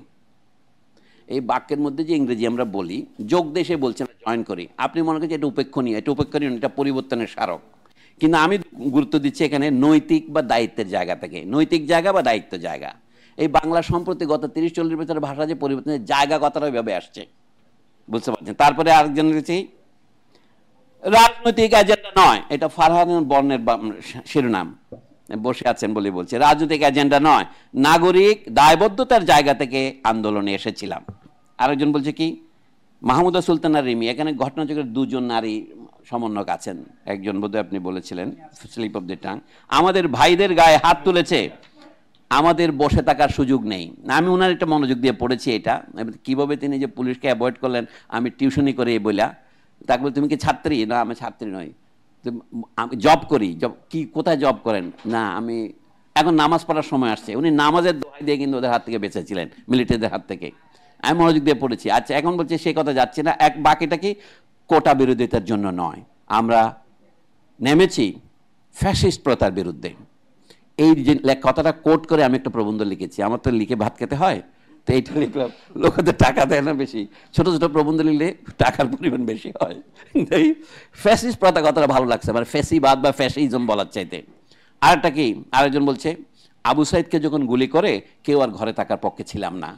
এই বাক্যের মধ্যে যে ইংরেজি আমরা বলি যোগ দেশে বলছে না জয়েন করি, আপনি মনে করছেন এটা উপেক্ষণীয়, এটা উপেক্ষণীয়, এটা পরিবর্তনের স্মারক। কিন্তু আমি গুরুত্ব দিচ্ছি এখানে নৈতিক বা দায়িত্বের জায়গা থেকে, নৈতিক জায়গা বা দায়িত্ব জায়গা। এই বাংলা সম্প্রতি গত 30-40 বছরের ভাষা যে পরিবর্তনের জায়গা কথাটা ওইভাবে আসছে, বুঝতে পারছেন। তারপরে আরেকজন লিখেছি রাজনৈতিক এজেন্ডা নয়, এটা ফারহান বর্ণের শিরোনাম, বসে আছেন বলে বলছে, রাজনৈতিক এজেন্ডা নয়, নাগরিক দায়বদ্ধতার জায়গা থেকে আন্দোলনে এসেছিলাম। আরেকজন বলছে কি মাহমুদা সুলতানা রিমি, এখানে ঘটনাচক্রের দুজন নারী সমন্বয়ক আছেন, একজন বোধহয় আপনি বলেছিলেন স্লিপ অফ দ্য টাং, আমাদের ভাইদের গায়ে হাত তুলেছে, আমাদের বসে থাকার সুযোগ নেই। আমি ওনার একটা মনোযোগ দিয়ে পড়েছি, এটা কিভাবে তিনি যে পুলিশকে অ্যাভয়েড করলেন, আমি টিউশনি করে বইলা, তাকে বলে তুমি কি ছাত্রী? না আমি ছাত্রী নই, আমি জব করি। জব কি, কোথায় জব করেন? না আমি এখন নামাজ পড়ার সময় আসছে। উনি নামাজের দোহাই দিয়ে কিন্তু ওদের হাত থেকে বেঁচেছিলেন, মিলিটারিদের হাত থেকে। আমি মনোযোগ দিয়ে পড়েছি। আচ্ছা এখন বলছে সেই কথা যাচ্ছে না, এক বাকিটা কি কোটা বিরোধিতার জন্য নয়, আমরা নেমেছি ফ্যাসিস্ট প্রথার বিরুদ্ধে। এই যে কথাটা কোট করে আমি একটা প্রবন্ধ লিখেছি, আমার তো লিখে ভাত খেতে হয়, তো এইটা লিখলাম। লোকেদের টাকা দেয় না বেশি, ছোট ছোট প্রবন্ধ লিখলে টাকার পরিমাণ বেশি হয়। এই ফ্যাসিস্ট প্রথা কথাটা ভালো লাগছে, মানে ফ্যাসিবাদ বা ফ্যাসিজম বলার চাইতে। আরেকটা কি, আরেকজন বলছে আবু সাইদকে যখন গুলি করে কেউ আর ঘরে থাকার পক্ষে ছিলাম না।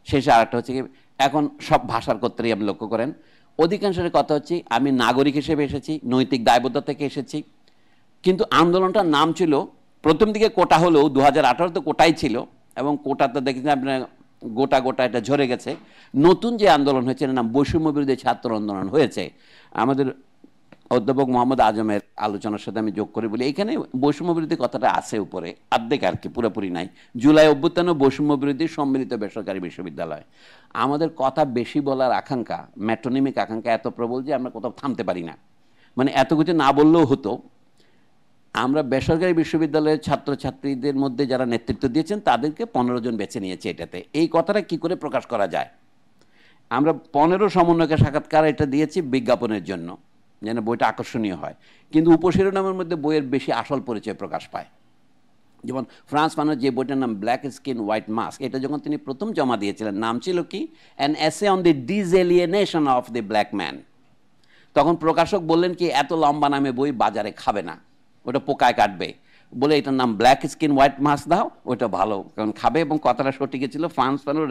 শেষে আরেকটা হচ্ছে কি, এখন সব ভাষার ক্ষেত্রেই আপনি লক্ষ্য করেন অধিকাংশের কথা হচ্ছে আমি নাগরিক হিসেবে এসেছি, নৈতিক দায়বদ্ধতা থেকে এসেছি। কিন্তু আন্দোলনটার নাম ছিল প্রথম দিকে কোটা, হলেও 2018 কোটাই ছিল, এবং কোটাতে দেখেছেন আপনার গোটা গোটা এটা ঝরে গেছে। নতুন যে আন্দোলন হয়েছে এর নাম বৈষম্য বিরোধী ছাত্র আন্দোলন হয়েছে। আমাদের অধ্যাপক মোহাম্মদ আজমের আলোচনার সাথে আমি যোগ করে বলি, এখানে বৈষম্য বিরোধী কথাটা আছে উপরে, অর্ধেক আর কি, পুরোপুরি নাই। জুলাই অভ্যুত্থান ও বৈষম্য বিরোধী সম্মিলিত বেসরকারি বিশ্ববিদ্যালয়। আমাদের কথা বেশি বলার আকাঙ্ক্ষা, ম্যাটোনিমিক আকাঙ্ক্ষা এত প্রবল যে আমরা কোথাও থামতে পারি না। মানে এত কিছু না বললেও হতো। আমরা বেসরকারি বিশ্ববিদ্যালয়ের ছাত্রছাত্রীদের মধ্যে যারা নেতৃত্ব দিয়েছেন তাদেরকে 15 জন বেছে নিয়েছে এটাতে। এই কথাটা কি করে প্রকাশ করা যায়? আমরা 15 সমন্বয়কের সাক্ষাৎকার এটা দিয়েছি বিজ্ঞাপনের জন্য, যেন বইটা আকর্ষণীয় হয়। কিন্তু উপশিরোনামের মধ্যে বইয়ের বেশি আসল পরিচয় প্রকাশ পায়। যেমন ফ্রান্স ফানোর যে বইটার নাম ব্ল্যাক স্কিন হোয়াইট মাস্ক, এটা যখন তিনি প্রথম জমা দিয়েছিলেন নাম ছিল কি an essay on the disalienation of the black man. তখন প্রকাশক বললেন কি এত লম্বা নামে বই বাজারে খাবে না, ওটা পোকায় কাটবে, বলে এটার নাম ব্ল্যাক স্কিন হোয়াইট মাস্ক দাও, ওইটা ভালো, কারণ খাবে। এবং কথাটা সঠিক ছিল, ফ্রান্স ফানোর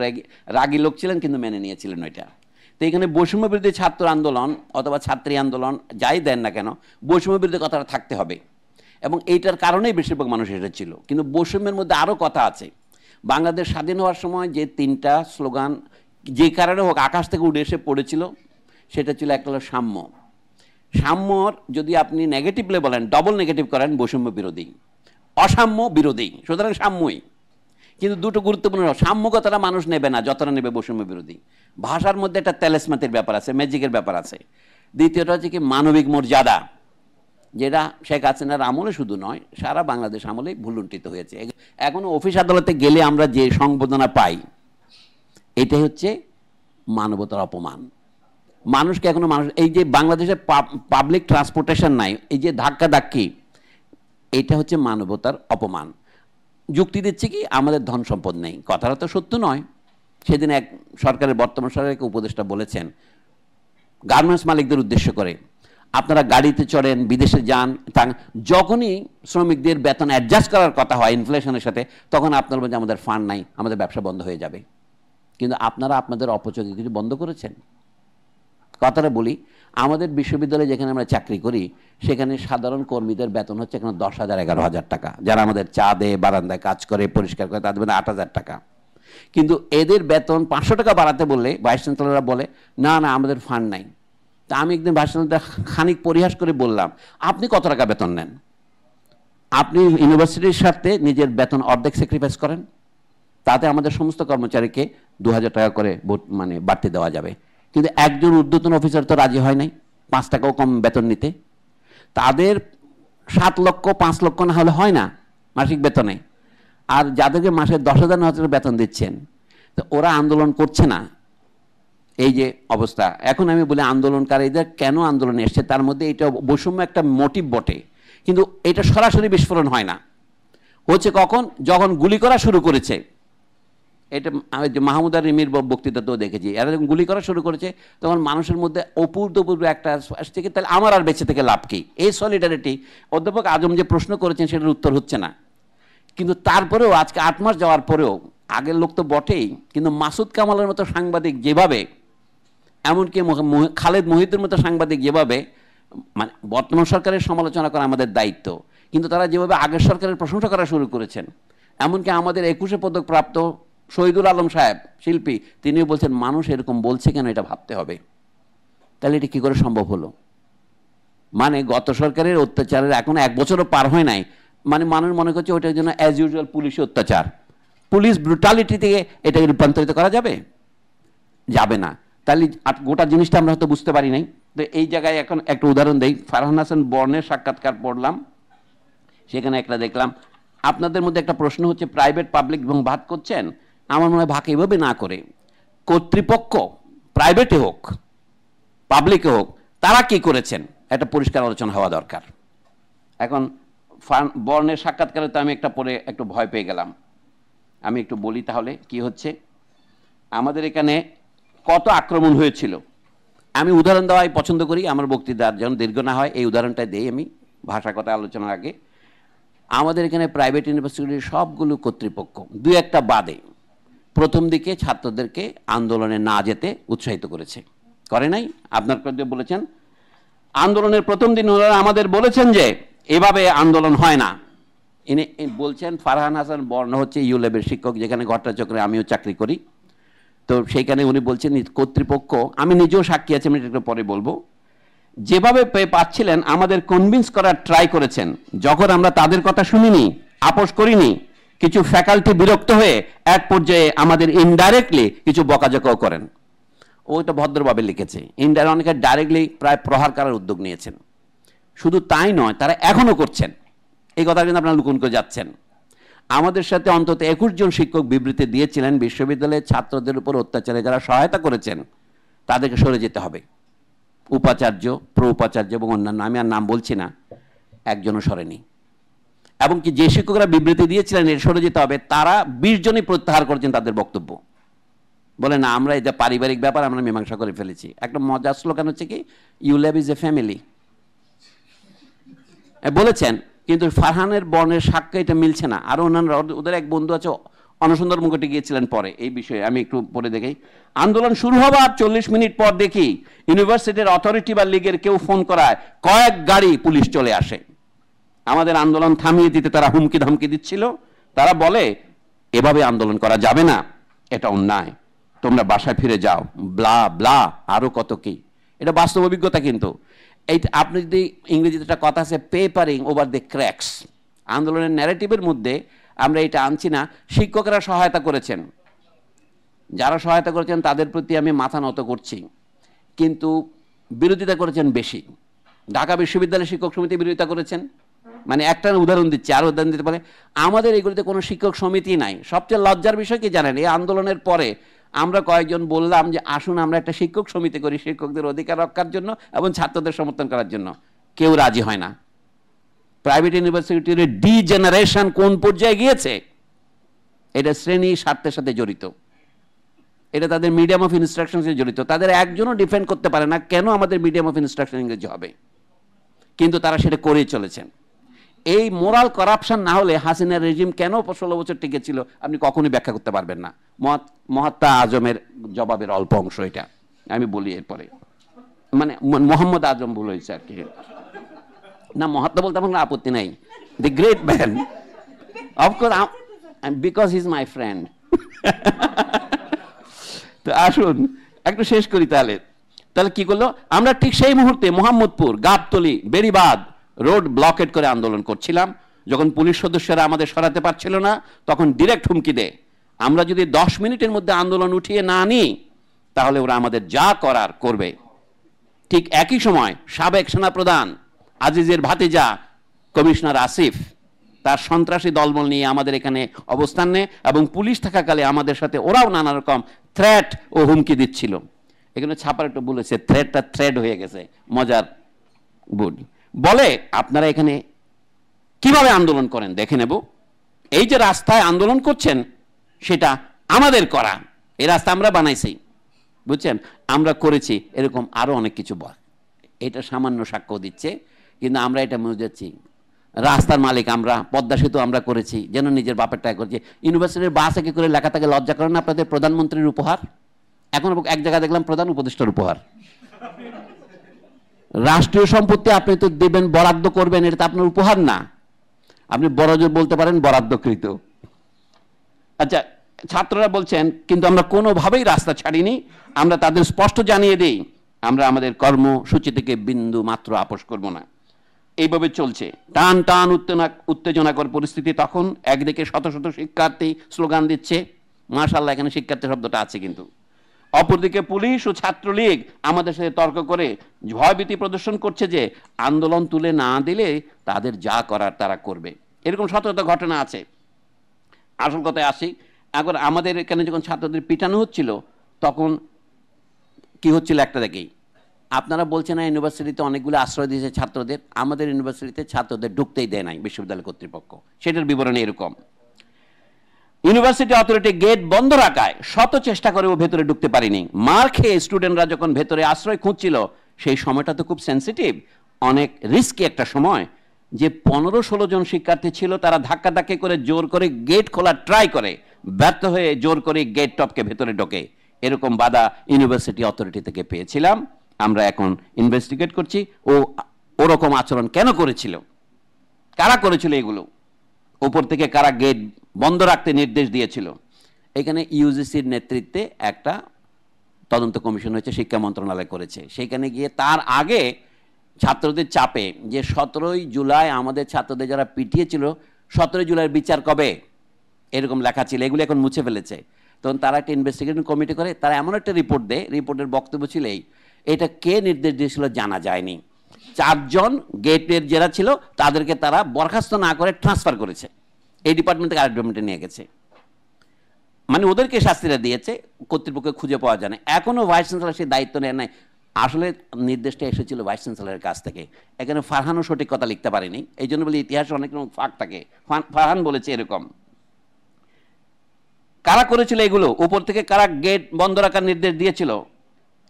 রাগী লোক ছিলেন কিন্তু মেনে নিয়েছিলেন ওইটা। তো এখানে বৈষম্য বিরোধী ছাত্র আন্দোলন অথবা ছাত্রী আন্দোলন যাই দেন না কেন, বৈষম্য বিরোধী কথাটা থাকতে হবে। এবং এইটার কারণেই বেশিরভাগ মানুষ এসেছিল। কিন্তু বৈষম্যের মধ্যে আরও কথা আছে। বাংলাদেশ স্বাধীন হওয়ার সময় যে 3টা স্লোগান যে কারণে হোক আকাশ থেকে উঠে এসে পড়েছিল, সেটা ছিল একটা হলো সাম্য। সাম্যর যদি আপনি নেগেটিভলি বলেন, ডবল নেগেটিভ করেন, বৈষম্য বিরোধী, অসাম্য বিরোধী, সুতরাং সাম্যই। কিন্তু দুটো গুরুত্বপূর্ণ, সাম্য কথাটা মানুষ নেবে না যতটা নেবে বৈষম্য বিরোধী। ভাষার মধ্যে একটা তেলেসমাতির ব্যাপার আছে, ম্যাজিকের ব্যাপার আছে। দ্বিতীয়টা হচ্ছে কি মানবিক মর্যাদা, যেটা শেখ হাসিনার আমলে শুধু নয় সারা বাংলাদেশ আমলেই ভুলুণ্ঠিত হয়েছে। এখন অফিস আদালতে গেলে আমরা যে সংবর্ধনা পাই, এটাই হচ্ছে মানবতার অপমান। মানুষকে এখনো মানুষ, এই যে বাংলাদেশের পাবলিক ট্রান্সপোর্টেশন নাই, এই যে ধাক্কা ধাক্কি, এটা হচ্ছে মানবতার অপমান। যুক্তি দিচ্ছে কি আমাদের ধন সম্পদ নেই, কথাটা তো সত্য নয়। সেদিন এক সরকারের বর্তমান সরকারের উপদেষ্টা বলেছেন গার্মেন্টস মালিকদের উদ্দেশ্য করে, আপনারা গাড়িতে চড়েন, বিদেশে যান, যখনই শ্রমিকদের বেতন অ্যাডজাস্ট করার কথা হয় ইনফ্লেশনের সাথে, তখন আপনারা বলছেন আমাদের ফান্ড নাই, আমাদের ব্যবসা বন্ধ হয়ে যাবে। কিন্তু আপনারা আপনাদের অপচয় কিছু বন্ধ করেছেন? কথাটা বলি, আমাদের বিশ্ববিদ্যালয়ে যেখানে আমরা চাকরি করি সেখানে সাধারণ কর্মীদের বেতন হচ্ছে এখানে 10,000 11,000 টাকা। যারা আমাদের চা দেয়, বারান্দায় কাজ করে, পরিষ্কার করে, তাদের বেতন 8,000 টাকা। কিন্তু এদের বেতন 500 টাকা বাড়াতে বললে ভাইস চ্যান্সেলররা বলে না না আমাদের ফান্ড নাই। তা আমি একদিন ভাইস চ্যান্সেলরটা খানিক পরিহাস করে বললাম, আপনি কত টাকা বেতন নেন? আপনি ইউনিভার্সিটির সাথে নিজের বেতন অর্ধেক স্যাক্রিফাইস করেন, তাতে আমাদের সমস্ত কর্মচারীকে 2000 টাকা করে মানে বাড়তি দেওয়া যাবে। কিন্তু একজন ঊর্ধ্বতন অফিসার তো রাজি হয় নাই 5 টাকাও কম বেতন নিতে। তাদের 7 লক্ষ 5 লক্ষ না হলে হয় না মাসিক বেতনে, আর যাদেরকে মাসে 10,000 9,000 বেতন দিচ্ছেন, তো ওরা আন্দোলন করছে না। এই যে অবস্থা, এখন আমি বলি আন্দোলনকারীদের কেন আন্দোলনে এসছে, তার মধ্যে এটা বৈষম্য একটা মোটিভ বটে, কিন্তু এটা সরাসরি বিস্ফোরণ হয় না, হচ্ছে কখন, যখন গুলি করা শুরু করেছে। এটা মাহমুদ আর রিমির বক্তৃতাতেও দেখেছি, এরা যখন গুলি করা শুরু করেছে তখন মানুষের মধ্যে অপূর্বপূর্ব একটা থেকে, তাহলে আমার আর বেঁচে থেকে লাভ কি, এই সলিডারিটি। অধ্যাপক আজম যে প্রশ্ন করেছেন সেটার উত্তর হচ্ছে না, কিন্তু তারপরেও আজকে 8 মাস যাওয়ার পরেও, আগের লোক তো বটেই, কিন্তু মাসুদ কামালের মতো সাংবাদিক যেভাবে, এমনকি খালেদ মহিউদ্দিনের মতো সাংবাদিক যেভাবে, মানে বর্তমান সরকারের সমালোচনা করা আমাদের দায়িত্ব, কিন্তু তারা যেভাবে আগের সরকারের প্রশংসা করা শুরু করেছেন, এমনকি আমাদের 21 পদক প্রাপ্ত শহীদুল আলম সাহেব শিল্পী, তিনিও বলছেন মানুষ এরকম বলছে কেন, এটা ভাবতে হবে। তাহলে এটা কি করে সম্ভব হলো? মানে গত সরকারের অত্যাচারের এখন 1 বছরও পার হয় নাই, মানে মানুষ মনে করছে ওইটার জন্য অ্যাজ ইউজুয়াল পুলিশি অত্যাচার, পুলিশ ব্রুটালিটি থেকে এটাকে রূপান্তরিত করা যাবে? যাবে না। তাহলে গোটা জিনিসটা আমরা হয়তো বুঝতে পারি নাই। তো এই জায়গায় এখন একটা উদাহরণ দেই, ফারহান হাসান বর্ণের সাক্ষাৎকার পড়লাম, সেখানে একটা দেখলাম, আপনাদের মধ্যে একটা প্রশ্ন হচ্ছে প্রাইভেট পাবলিক এবং ভাগ করছেন। আমার মনে হয় ভাগ এইভাবে না করে কর্তৃপক্ষ, প্রাইভেটে হোক পাবলিকে হোক, তারা কি করেছেন একটা পরিষ্কার আলোচনা হওয়া দরকার। এখন বর্ণের সাক্ষাৎকারে তো আমি একটা পড়ে একটু ভয় পেয়ে গেলাম, আমি একটু বলি তাহলে কি হচ্ছে। আমাদের এখানে কত আক্রমণ হয়েছিল, আমি উদাহরণ দেওয়াই পছন্দ করি, আমার বক্তৃতার যেন দীর্ঘ না হয় এই উদাহরণটা দেই আমি ভাষাগত আলোচনার আগে। আমাদের এখানে প্রাইভেট ইউনিভার্সিটির সবগুলো কর্তৃপক্ষ, 2-1টা বাদে, প্রথম দিকে ছাত্রদেরকে আন্দোলনে না যেতে উৎসাহিত করেছে, করে নাই? আপনার কথা বলেছেন আন্দোলনের প্রথম দিন ওনারা আমাদের বলেছেন যে এভাবে আন্দোলন হয় না। ইনি বলছেন, ফারহান হাসান বর্ণ হচ্ছে ইউলেবের শিক্ষক, যেখানে ঘটনাচক্রে আমিও চাকরি করি, তো সেইখানে উনি বলছেন কর্তৃপক্ষ, আমি নিজেও সাক্ষী আছি, আমি একটু পরে বলবো, যেভাবে পাচ্ছিলেন আমাদের কনভিন্স করার ট্রাই করেছেন, যখন আমরা তাদের কথা শুনিনি, আপোষ করিনি, কিছু ফ্যাকাল্টি বিরক্ত হয়ে এক পর্যায়ে আমাদের ইনডাইরেক্টলি কিছু বকাঝকাও করেন। ওইটা ভদ্রভাবে লিখেছে, ইনডাইরেক্ট অনেকে ডাইরেক্টলি প্রায় প্রহার করার উদ্যোগ নিয়েছেন। শুধু তাই নয়, তারা এখনো করছেন, এই কথা কিন্তু আপনারা লুকুন করে যাচ্ছেন। আমাদের সাথে অন্তত 21 জন শিক্ষক বিবৃতি দিয়েছিলেন বিশ্ববিদ্যালয়ের ছাত্রদের উপর অত্যাচারে যারা সহায়তা করেছেন তাদেরকে সরে যেতে হবে। উপাচার্য, প্র উপাচার্য এবং অন্যান্য, আমি আর নাম বলছি না, একজনও সরেনি। এবং কি যে শিক্ষকরা বিবৃতি দিয়েছিলেন এর সরে যেতে হবে, তারা 20 জনই প্রত্যাহার করেছেন তাদের বক্তব্য, বলে না আমরা এটা পারিবারিক ব্যাপার, আমরা মীমাংসা করে ফেলেছি। একটা মজার স্লোগান হচ্ছে কি, you love is a family বলেছেন, কিন্তু ফারহানের বর্ণের সাক্ষ্য এটা মিলছে না। আর অন্যান্য, ওদের এক বন্ধু আছে অনসুন্দর মুখটে গিয়েছিলেন পরে এই বিষয়ে, আমি একটু পরে দেখি। আন্দোলন শুরু হবার 40 মিনিট পর দেখি ইউনিভার্সিটির অথরিটি বা লিগের কেউ ফোন করায় কয়েক গাড়ি পুলিশ চলে আসে। আমাদের আন্দোলন থামিয়ে দিতে তারা হুমকি ধমকি দিচ্ছিল। তারা বলে এভাবে আন্দোলন করা যাবে না, এটা অন্যায়, তোমরা বাসায় ফিরে যাও, ব্লা ব্লা আরো কত কি। এটা বাস্তব অভিজ্ঞতা। কিন্তু এই আপনি যদি ইংরেজিতে একটা কথা আছে, পেপারিং ওভার দ্য ক্র্যাকস, আন্দোলনের ন্যারেটিভের মধ্যে আমরা এটা আনছি না। শিক্ষকরা সহায়তা করেছেন, যারা সহায়তা করেছেন তাদের প্রতি আমি মাথা নত করছি, কিন্তু বিরোধিতা করেছেন বেশি। ঢাকা বিশ্ববিদ্যালয়ের শিক্ষক সমিতি বিরোধিতা করেছেন, মানে একটা উদাহরণ দিচ্ছি, আরো উদাহরণ দিতে পারে। আমাদের এগুলিতে কোনো শিক্ষক সমিতি নাই। সবচেয়ে লজ্জার বিষয় কি জানেন, এই আন্দোলনের পরে আমরা কয়েকজন বললাম যে আসুন আমরা একটা শিক্ষক সমিতি করি শিক্ষকদের অধিকার রক্ষার জন্য এবং ছাত্রদের সমর্থন করার জন্য। কেউ রাজি হয় না। প্রাইভেট ইউনিভার্সিটির ডিজেনারেশন কোন পর্যায়ে গিয়েছে, এটা শ্রেণী স্বার্থের সাথে জড়িত, এটা তাদের মিডিয়াম অফ ইনস্ট্রাকশন সাথে জড়িত। তাদের একজনও ডিফেন্ড করতে পারে না কেন আমাদের মিডিয়াম অফ ইনস্ট্রাকশন ইংরেজি হবে, কিন্তু তারা সেটা করেই চলেছেন। এই মোরাল করাপশন না হলে হাসিনার রেজিম কেন 16 বছর টিকেছিল আপনি কখনোই ব্যাখ্যা করতে পারবেন না। মহাত্মা আজমের জবাবের অল্প অংশ এটা আমি বলি, এরপরে মানে মোহাম্মদ আজম ভুল হয়েছে আর কি, না মহাত্মা বলতে আমার আপত্তি নাই, দি great man of course, because he is my friend. তো আসুন একটু শেষ করি তাহলে। তাহলে কি করলো, আমরা ঠিক সেই মুহূর্তে মোহাম্মদপুর, গাবতলী, বেড়িবাঁধ রোড ব্লকেট করে আন্দোলন করছিলাম। যখন পুলিশ সদস্যরা আমাদের সরাতে পারছিল না তখন ডিরেক্ট হুমকি দেয়, আমরা যদি 10 মিনিটের মধ্যে আন্দোলন উঠিয়ে না নিই তাহলে ওরা আমাদের যা করার করবে। ঠিক একই সময় সাবেক সেনাপ্রধান আজিজের ভাতিজা কমিশনার আসিফ তার সন্ত্রাসী দলবল নিয়ে আমাদের এখানে অবস্থান নেয় এবং পুলিশ থাকাকালে আমাদের সাথে ওরাও নানা রকম থ্রেট ও হুমকি দিচ্ছিল। এখানে ছাপার একটু বলেছে থ্রেটটা থ্রেড হয়ে গেছে, মজার বলে আপনারা এখানে কিভাবে আন্দোলন করেন দেখে নেব। এই যে রাস্তায় আন্দোলন করছেন সেটা আমাদের করা, এই রাস্তা আমরা বানাইছি, বুঝছেন, আমরা করেছি, এরকম আরো অনেক কিছু বল। এটা সামান্য সাক্ষ্য দিচ্ছে, কিন্তু আমরা এটা মনে যাচ্ছি রাস্তার মালিক আমরা, পদ্মা সেতু আমরা করেছি, যেন নিজের বাপের টাকা করেছি। ইউনিভার্সিটির বাস একে করে লেখা থাকে লজ্জা করেন না আপনাদের প্রধানমন্ত্রীর উপহার? এখন এক জায়গায় দেখলাম প্রধান উপদেষ্টার উপহার। রাষ্ট্রীয় সম্পত্তি আপনি তো দেবেন, বরাদ্দ করবেন, এটা তো আপনার উপহার না। আপনি বড়জোর বলতে পারেন বরাদ্দকৃত। আচ্ছা, ছাত্ররা বলছেন কিন্তু আমরা কোনোভাবেই রাস্তা ছাড়িনি, আমরা তাদের স্পষ্ট জানিয়ে দিই আমরা আমাদের কর্মসূচি থেকে বিন্দু মাত্র আপোষ করব না। এইভাবে চলছে টান টান উত্তেজনাকর পরিস্থিতি। তখন একদিকে শত শত শিক্ষার্থী স্লোগান দিচ্ছে, মাশাআল্লাহ এখানে শিক্ষার্থী শব্দটা আছে কিন্তু, অপরদিকে পুলিশ ও ছাত্রলীগ আমাদের সাথে তর্ক করে ভয়ভীতি প্রদর্শন করছে যে আন্দোলন তুলে না দিলে তাদের যা করার তারা করবে। এরকম শত শত ঘটনা আছে। আসল কথায় আসি, এখন আমাদের এখানে যখন ছাত্রদের পিটানো হচ্ছিল তখন কি হচ্ছিল একটা দেখেই। আপনারা বলছেন না ইউনিভার্সিটিতে অনেকগুলো আশ্রয় দিয়েছে ছাত্রদের, আমাদের ইউনিভার্সিটিতে ছাত্রদের ঢুকতেই দেয় নাই বিশ্ববিদ্যালয় কর্তৃপক্ষ। সেটার বিবরণী এরকম, ইউনিভার্সিটি অথরিটি গেট বন্ধ রাখায় শত চেষ্টা করেও ভেতরে ঢুকতে পারিনি। মার খেয়ে স্টুডেন্টরা যখন ভেতরে আশ্রয় খুঁজছিল, সেই সময়টা তো খুব সেন্সিটিভ, অনেক রিস্কি একটা সময়। যে 15-16 জন শিক্ষার্থী ছিল তারা ধাক্কাধাক্কি করে জোর করে গেট খোলার ট্রাই করে, ব্যর্থ হয়ে জোর করে গেট টপকে ভেতরে ঢোকে। এরকম বাধা ইউনিভার্সিটি অথরিটি থেকে পেয়েছিলাম। আমরা এখন ইনভেস্টিগেট করছি ও ওরকম আচরণ কেন করেছিল, কারা করেছিল এগুলো, উপর থেকে কারা গেট বন্ধ রাখতে নির্দেশ দিয়েছিল। এখানে ইউজিসির নেতৃত্বে একটা তদন্ত কমিশন হয়েছে, শিক্ষা মন্ত্রণালয় করেছে। সেখানে গিয়ে তার আগে ছাত্রদের চাপে যে 17ই জুলাই আমাদের ছাত্রদের যারা পিটিয়েছিল, 17 জুলাইয়ের বিচার কবে এরকম লেখা ছিল, এগুলো এখন মুছে ফেলেছে। তখন তারা একটা ইনভেস্টিগেশন কমিটি করে, তারা এমন একটা রিপোর্ট দেয়, রিপোর্টের বক্তব্য ছিল এই, এটা কে নির্দেশ দিয়েছিল জানা যায়নি। 4 জন গেটের যারা ছিল তাদেরকে তারা বরখাস্ত না করে ট্রান্সফার করেছে, এই ডিপার্টমেন্ট থেকে আরেক ডিপার্টমেন্টে নিয়ে গেছে, মানে ওদেরকে শাস্তিটা দিয়েছে, কর্তৃপক্ষ খুঁজে পাওয়া যায় না। এখনো ভাইস চ্যান্সেলর সেই দায়িত্ব নেয় নাই। আসলে নির্দেশটা এসেছিল ভাইস চ্যান্সেলরের কাছ থেকে। এখানে ফারহানও সঠিক কথা লিখতে পারেনি, এই জন্য বলি ইতিহাসে অনেক রকম ফাঁক থাকে। ফারহান বলেছে এরকম। কারা করেছিল এগুলো, উপর থেকে কারা গেট বন্ধ রাখার নির্দেশ দিয়েছিল?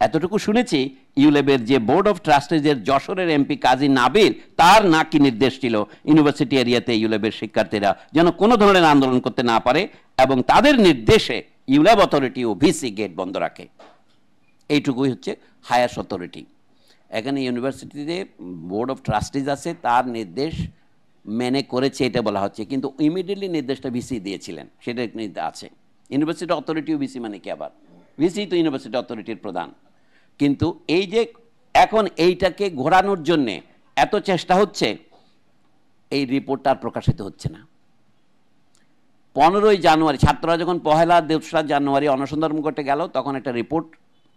এতটুকু শুনেছি ইউলেবের যে বোর্ড অফ ট্রাস্টিজের যশোরের এমপি কাজী নাবির, তার নাকি নির্দেশ ছিল ইউনিভার্সিটি এরিয়াতে ইউলেবের শিক্ষার্থীরা যেন কোনো ধরনের আন্দোলন করতে না পারে, এবং তাদের নির্দেশে ইউলেব অথরিটি ও ভিসি গেট বন্ধ রাখে। এইটুকুই হচ্ছে হায়ার অথরিটি। এখানে ইউনিভার্সিটিতে বোর্ড অফ ট্রাস্টিজ আছে, তার নির্দেশ মেনে করেছে এটা বলা হচ্ছে, কিন্তু ইমিডিয়েটলি নির্দেশটা ভিসি দিয়েছিলেন, সেটা আছে। ইউনিভার্সিটি অথরিটিও ভিসি মানে কি, আবার ভিসি তো ইউনিভার্সিটি অথরিটির প্রধান। কিন্তু এই যে এখন এইটাকে ঘোরানোর জন্যে এত চেষ্টা হচ্ছে, এই রিপোর্টটা আর প্রকাশিত হচ্ছে না। 15ই জানুয়ারি ছাত্ররা যখন 1লা জানুয়ারি অনশন করতে গেল, তখন একটা রিপোর্ট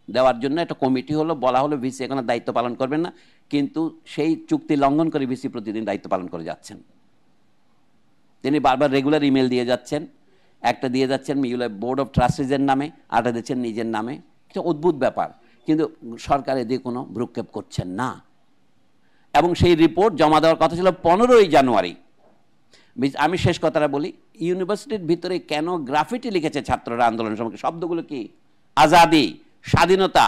দেওয়ার জন্য একটা কমিটি হলো, বলা হলো ভিসি এখন দায়িত্ব পালন করবেন না, কিন্তু সেই চুক্তি লঙ্ঘন করে ভিসি প্রতিদিন দায়িত্ব পালন করে যাচ্ছেন। তিনি বারবার রেগুলার ইমেল দিয়ে যাচ্ছেন, একটা দিয়ে যাচ্ছেন বোর্ড অফ ট্রাস্টিজের নামে, আরেকটা দিচ্ছেন নিজের নামে। একটা অদ্ভুত ব্যাপার, কিন্তু সরকার এদিকে কোনো ভ্রুক্ষেপ করছেন না। এবং সেই রিপোর্ট জমা দেওয়ার কথা ছিল 15ই জানুয়ারি। আমি শেষ কথাটা বলি, ইউনিভার্সিটির ভিতরে কেন গ্রাফিটি লিখেছে ছাত্ররা আন্দোলন সম্পর্কে? শব্দগুলো কি? আজাদি, স্বাধীনতা,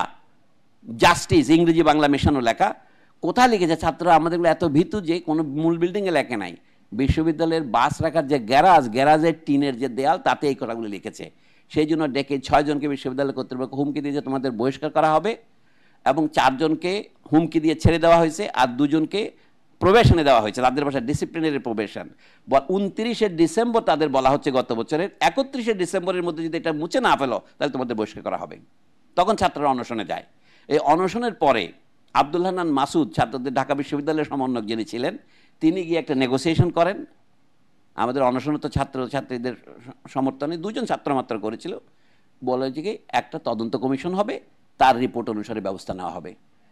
জাস্টিস, ইংরেজি বাংলা মেশানো লেখা। কোথায় লিখেছে ছাত্ররা? আমাদেরগুলো এত ভীতু যে কোনো মূল বিল্ডিংয়ে লেখে নাই। বিশ্ববিদ্যালয়ের বাস রাখার যে গ্যারাজের টিনের যে দেয়াল, তাতে এই কথাগুলো লিখেছে। সেই জন্য ডেকে 6 জনকে বিশ্ববিদ্যালয় কর্তৃপক্ষ হুমকি দিয়েছে তোমাদের বহিষ্কার করা হবে, এবং 4 জনকে হুমকি দিয়ে ছেড়ে দেওয়া হয়েছে, আর 2 জনকে প্রবেশনে দেওয়া হয়েছে, তাদের ভাষায় ডিসিপ্লিনারি প্রবেশন। 29শে ডিসেম্বর তাদের বলা হচ্ছে গত বছরের, 31শে ডিসেম্বরের মধ্যে যদি এটা মুছে না ফেলো তাহলে তোমাদের বহিষ্কার করা হবে। তখন ছাত্ররা অনশনে যায়। এই অনশনের পরে আব্দুল হান্নান মাসুদ, ছাত্রদের ঢাকা বিশ্ববিদ্যালয়ের সমন্বয়ক যিনি ছিলেন, তিনি গিয়ে একটা নেগোসিয়েশন করেন আমাদের অনশনরত ছাত্রীদের সমর্থনে 2জন ছাত্র মাত্র করেছিল, বলে যে একটা তদন্ত কমিশন হবে, তার রিপোর্ট অনুসারে ব্যবস্থা নেওয়া হবে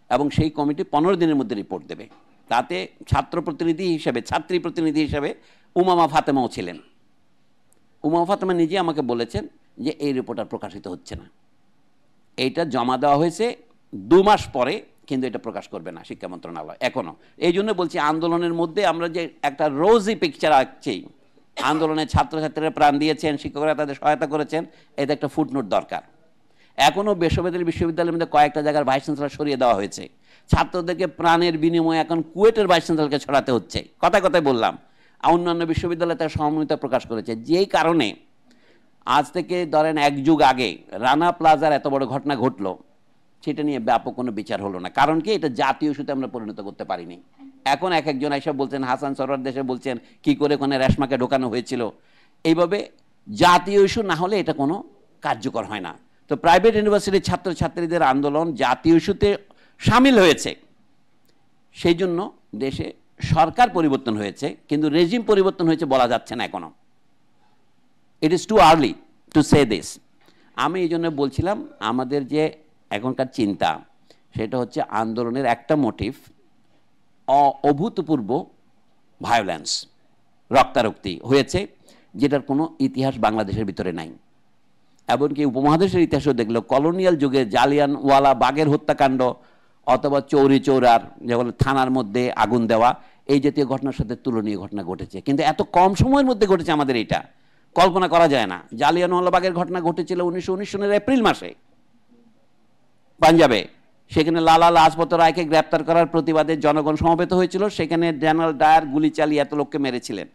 এবং সেই কমিটি 15 দিনের মধ্যে রিপোর্ট দেবে। তাতে ছাত্র প্রতিনিধি হিসেবে, ছাত্রী প্রতিনিধি হিসেবে উমামা ফাতেমাও ছিলেন। উমামা ফাতেমা নিজে আমাকে বলেছেন যে এই রিপোর্ট আর প্রকাশিত হচ্ছে না, এইটা জমা দেওয়া হয়েছে 2 মাস পরে, কিন্তু এটা প্রকাশ করবে না শিক্ষা মন্ত্রণালয় এখনো। এই জন্য বলছি আন্দোলনের মধ্যে আমরা যে একটা রোজি পিকচার আঁকছি, আন্দোলনে ছাত্রছাত্রীরা প্রাণ দিয়েছেন, শিক্ষকরা তাদের সহায়তা করেছেন, এটা একটা ফুটনোট দরকার। এখনও বিশ্ববিদ্যালয়ের মধ্যে কয়েকটা জায়গার ভাইস চ্যান্সেলর সরিয়ে দেওয়া হয়েছে। ছাত্রদেরকে প্রাণের বিনিময়ে এখন কুয়েটের ভাইস চ্যান্সেলরকে ছড়াতে হচ্ছে, কথায় কথায় বললাম। অন্যান্য বিশ্ববিদ্যালয়ে তার সহমর্মিতা প্রকাশ করেছে, যেই কারণে আজ থেকে ধরেন 1 যুগ আগে রানা প্লাজার এত বড় ঘটনা ঘটলো, সেটা নিয়ে ব্যাপক কোনো বিচার হলো না। কারণ কি, এটা জাতীয় ইস্যুতে আমরা পরিণত করতে পারিনি। এখন এক একজন এসব বলছেন, হাসান সরওয়ার দেশে বলছেন কি করে ওখানে রেশমাকে ঢোকানো হয়েছিল। এইভাবে জাতীয় ইস্যু না হলে এটা কোনো কার্যকর হয় না। তো প্রাইভেট ইউনিভার্সিটির ছাত্রছাত্রীদের আন্দোলন জাতীয় ইস্যুতে সামিল হয়েছে, সেই জন্য দেশে সরকার পরিবর্তন হয়েছে, কিন্তু রেজিম পরিবর্তন হয়েছে বলা যাচ্ছে না এখনো। It is too early to say this. আমি এই জন্য বলছিলাম আমাদের যে এখনকার চিন্তা, সেটা হচ্ছে আন্দোলনের একটা মোটিভ অভূতপূর্ব ভায়োলেন্স, রক্তারক্তি হয়েছে, যেটার কোনো ইতিহাস বাংলাদেশের ভিতরে নাই। এমনকি উপমহাদেশের ইতিহাসও দেখলো কলোনিয়াল যুগে জালিয়ানওয়ালা বাগের হত্যাকাণ্ড অথবা চৌরি চৌরার যেমন থানার মধ্যে আগুন দেওয়া, এই জাতীয় ঘটনার সাথে তুলনীয় ঘটনা ঘটেছে, কিন্তু এত কম সময়ের মধ্যে ঘটেছে আমাদের এটা কল্পনা করা যায় না। জালিয়ানওয়ালা বাগের ঘটনা ঘটেছিল 1919 সনের এপ্রিল মাসে পাঞ্জাবে। সেখানে লালা লাজপত রায়কে গ্রেপ্তার করার প্রতিবাদে জনগণ সমবেত হয়েছিল, সেখানে জেনারেল ডায়ার গুলি চালিয়ে এত লোককে মেরেছিলেন।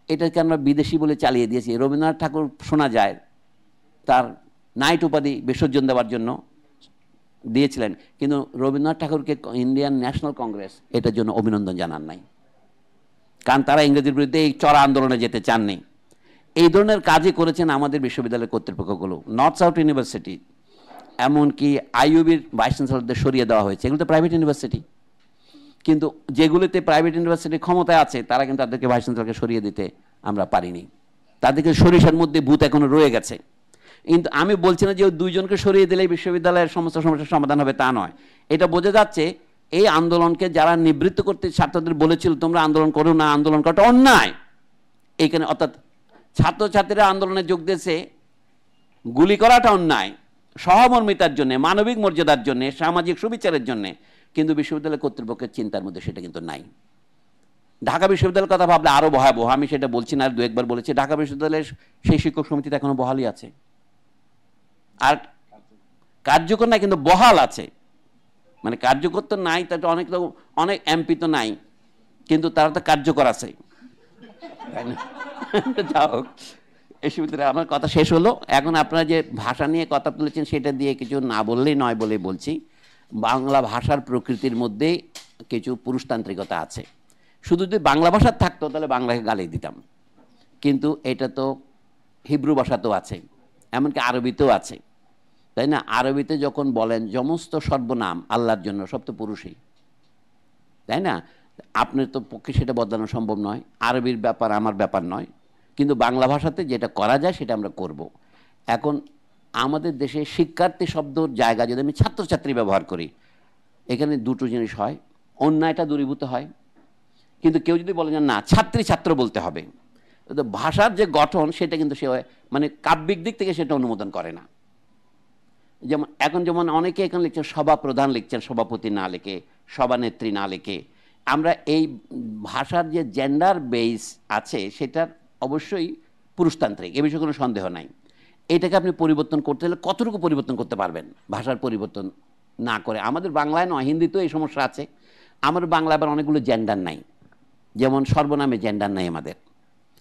এটাকে আমরা বিদেশি বলে চালিয়ে দিয়েছি। রবীন্দ্রনাথ ঠাকুর শোনা যায় তার নাইট উপাধি বিসর্জন দেওয়ার জন্য দিয়েছিলেন, কিন্তু রবীন্দ্রনাথ ঠাকুরকে ইন্ডিয়ান ন্যাশনাল কংগ্রেস এটার জন্য অভিনন্দন জানান নাই, কারণ তারা ইংরেজির বিরুদ্ধে এই চড়া আন্দোলনে যেতে চাননি। এই ধরনের কাজই করেছেন আমাদের বিশ্ববিদ্যালয়ের কর্তৃপক্ষগুলো। নর্থ সাউথ ইউনিভার্সিটি, এমনকি আইইউবির ভাইস চ্যান্সেলরদের সরিয়ে দেওয়া হয়েছে, এগুলো তো প্রাইভেট ইউনিভার্সিটি, কিন্তু যেগুলোতে প্রাইভেট ইউনিভার্সিটির ক্ষমতায় আছে তারা কিন্তু তাদেরকে ভাইস চ্যান্সেলরকে সরিয়ে দিতে আমরা পারিনি। তাদেরকে সরিষার মধ্যে ভূত এখনো রয়ে গেছে। কিন্তু আমি বলছি না যে 2 জনকে সরিয়ে দিলেই বিশ্ববিদ্যালয়ের সমস্ত সমস্যার সমাধান হবে, তা নয়। এটা বোঝা যাচ্ছে এই আন্দোলনকে যারা নিবৃত্ত করতে ছাত্রদের বলেছিল তোমরা আন্দোলন করো না, আন্দোলন করাটা অন্যায়, এইখানে অর্থাৎ ছাত্রছাত্রীরা আন্দোলনে যোগ দিয়েছে, গুলি করাটা অন্যায় সহমর্মিতার জন্য, মানবিক মর্যাদার জন্য, সামাজিক সুবিচারের জন্য, কিন্তু বিশ্ববিদ্যালয় কর্তৃপক্ষের চিন্তার মধ্যে সেটা কিন্তু নাই। ঢাকা বিশ্ববিদ্যালয়ের কথা ভাবলে আরো ভয়াবহ। আমি সেটা বলছি না, আর 2-1 বার বলেছি। ঢাকা বিশ্ববিদ্যালয়ের সেই শিক্ষক সমিতিতে এখনো বহালই আছে, আর কার্যকর নাই, কিন্তু বহাল আছে। মানে কার্যকর তো নাই, তাতে অনেক এমপি তো নাই, কিন্তু তারা তো কার্যকর আছে, তাই না? যাই হোক, এই সুবিধা আমার কথা শেষ হলো। এখন আপনারা যে ভাষা নিয়ে কথা তুলেছেন সেটা দিয়ে কিছু না বললেই নয় বলে বলছি। বাংলা ভাষার প্রকৃতির মধ্যে কিছু পুরুষতান্ত্রিকতা আছে। শুধু যদি বাংলা ভাষা থাকতো তাহলে বাংলাকে গালি দিতাম, কিন্তু এটা তো হিব্রু ভাষাতেও আছে, এমনকি আরবিতেও আছে, তাই না? আরবিতে যখন বলেন সমস্ত সর্বনাম আল্লাহর জন্য, সব তো পুরুষই, তাই না? আপনার তো পক্ষে সেটা বদলানো সম্ভব নয়, আরবির ব্যাপার আমার ব্যাপার নয়, কিন্তু বাংলা ভাষাতে যেটা করা যায় সেটা আমরা করব। এখন আমাদের দেশে শিক্ষার্থী শব্দর জায়গা যদি আমি ছাত্রছাত্রী ব্যবহার করি, এখানে 2টো জিনিস হয়, অন্যায়টা দূরীভূত হয়। কিন্তু কেউ যদি বলে যে না ছাত্রী ছাত্র বলতে হবে, তো ভাষার যে গঠন সেটা কিন্তু সে মানে কাব্যিক দিক থেকে সেটা অনুমোদন করে না। যেমন অনেকে এখানে লিখছেন সভা প্রধান লিখছেন, সভাপতি না লিখে, সভানেত্রী না লিখে। আমরা এই ভাষার যে জেন্ডার বেস আছে সেটার অবশ্যই পুরুষতান্ত্রিক, এ বিষয়ে কোনো সন্দেহ নাই। এটাকে আপনি পরিবর্তন করতে হলে কতটুকু পরিবর্তন করতে পারবেন ভাষার পরিবর্তন না করে? আমাদের বাংলায় নয়, হিন্দিতেও এই সমস্যা আছে। আমাদের বাংলায় আবার অনেকগুলো জেন্ডার নাই, যেমন সর্বনামে জেন্ডার নাই আমাদের।